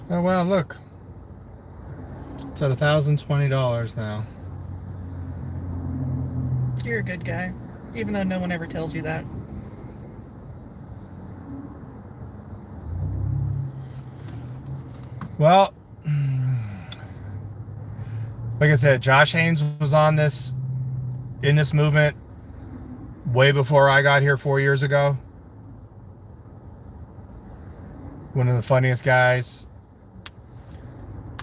Speaker 5: Oh, wow, look. It's at $1,020 now.
Speaker 4: You're a good guy, even though no one ever tells you that.
Speaker 5: Well, like I said, Josh Haynes was on this, in this movement way before I got here 4 years ago. One of the funniest guys.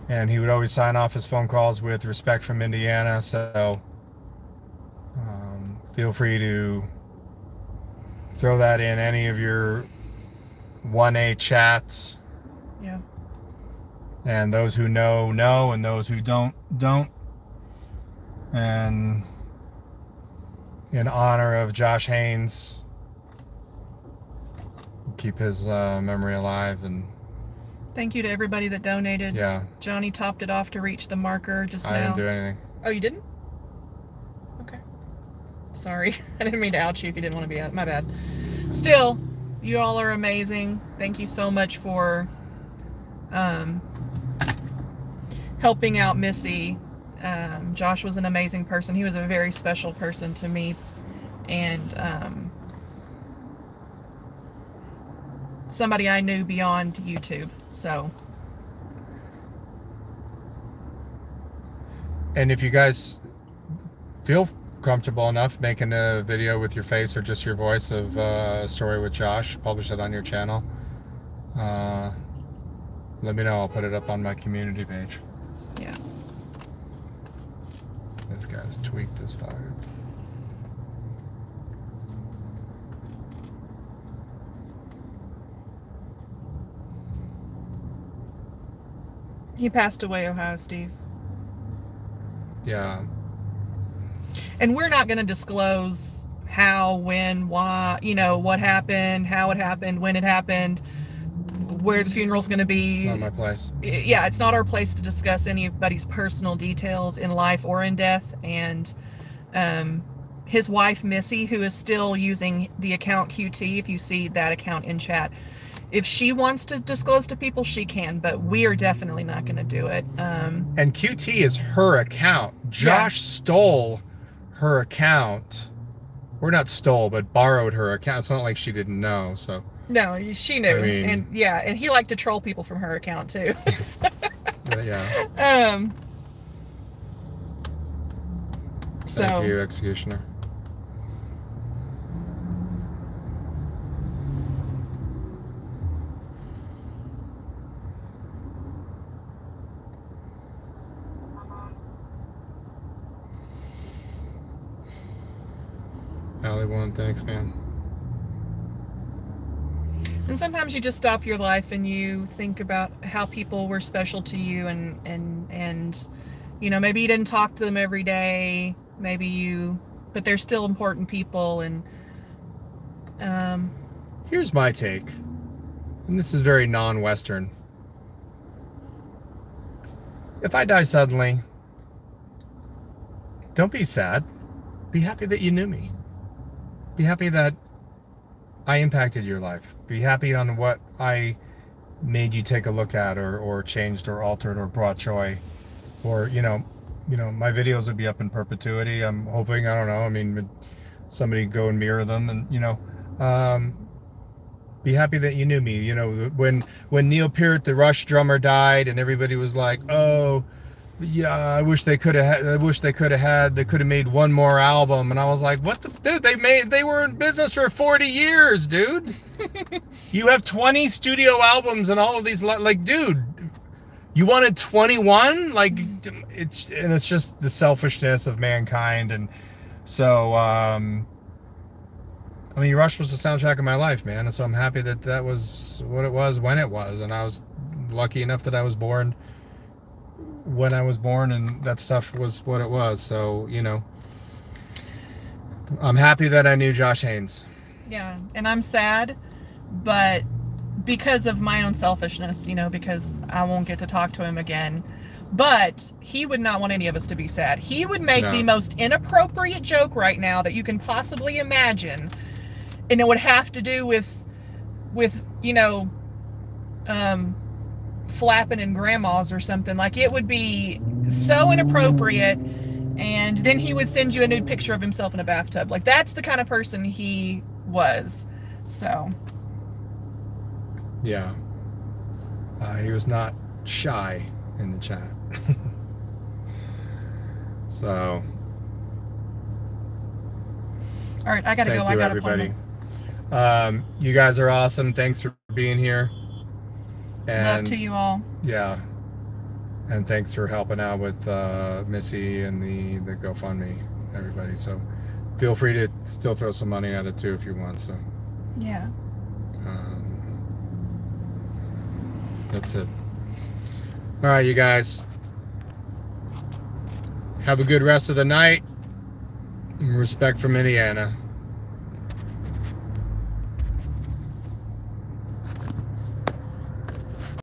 Speaker 5: And he would always sign off his phone calls with "respect from Indiana." So feel free to throw that in any of your 1A chats.
Speaker 4: Yeah.
Speaker 5: And those who know, know, and those who don't. And in honor of Josh Haynes, keep his memory alive. And
Speaker 4: thank you to everybody that donated.
Speaker 5: yeah,
Speaker 4: Johnny topped it off to reach the marker just now.
Speaker 5: I didn't do anything.
Speaker 4: Oh, you didn't? Okay. Sorry. I didn't mean to out you if you didn't want to be out. My bad. Still, you all are amazing. Thank you so much for helping out Missy. Josh was an amazing person. He was a very special person to me. And somebody I knew beyond YouTube. So.
Speaker 5: And if you guys feel comfortable enough making a video with your face or just your voice of a story with Josh, publish it on your channel. Let me know. I'll put it up on my community page.
Speaker 4: Yeah.
Speaker 5: This guy's tweaked as fuck.
Speaker 4: He passed away, Ohio Steve.
Speaker 5: Yeah.
Speaker 4: And we're not going to disclose how, when, why, you know, what happened, how it happened, when it happened, where the funeral's going to be.
Speaker 5: It's not my place.
Speaker 4: Yeah, it's not our place to discuss anybody's personal details in life or in death. And his wife, Missy, who is still using the account QT, if you see that account in chat, if she wants to disclose to people, she can, but we are definitely not going to do it.
Speaker 5: And QT is her account. Josh stole her account. Or not stole, but borrowed her account. It's not like she didn't know, so.
Speaker 4: No, she knew.
Speaker 5: I mean,
Speaker 4: and yeah, and he liked to troll people from her account too.
Speaker 5: Yeah.
Speaker 4: So.
Speaker 5: Thank you, Executioner. Alley one, thanks, man.
Speaker 4: And sometimes you just stop your life and you think about how people were special to you, and you know, maybe you didn't talk to them every day, but they're still important people. And
Speaker 5: here's my take, and this is very non-Western. If I die suddenly, don't be sad. Be happy that you knew me. Be happy that I impacted your life. Be happy on what I made you take a look at, or changed, or altered, or brought joy. Or, you know, my videos would be up in perpetuity. I'm hoping, I don't know, I mean, somebody go and mirror them, and, you know, Be happy that you knew me. You know, when Neil Peart, the Rush drummer, died, and everybody was like, "Oh, yeah, I wish they could have made one more album." And I was like, "What the dude? They were in business for 40 years, dude. You have 20 studio albums and all of these, like, dude, you wanted 21? Like, it's just the selfishness of mankind." And so, I mean, Rush was the soundtrack of my life, man. And so I'm happy that that was what it was when it was. And I was lucky enough that I was born when I was born, and that stuff was what it was. So, you know, I'm happy that I knew Josh Haynes.
Speaker 4: Yeah, and I'm sad, but because of my own selfishness, you know, because I won't get to talk to him again. But he would not want any of us to be sad. He would make the most inappropriate joke right now that you can possibly imagine. And it would have to do with you know, flapping in grandmas or something. Like, it would be so inappropriate, and then he would send you a nude picture of himself in a bathtub. Like, that's the kind of person he was. So
Speaker 5: yeah, he was not shy in the chat. So
Speaker 4: all right, I gotta go. I got everybody.
Speaker 5: You guys are awesome. Thanks for being here. And
Speaker 4: love to you all.
Speaker 5: Yeah, and thanks for helping out with Missy and the GoFundMe, everybody. So feel free to still throw some money at it too if you want. So
Speaker 4: yeah,
Speaker 5: that's it. All right, you guys, have a good rest of the night. Respect from Indiana.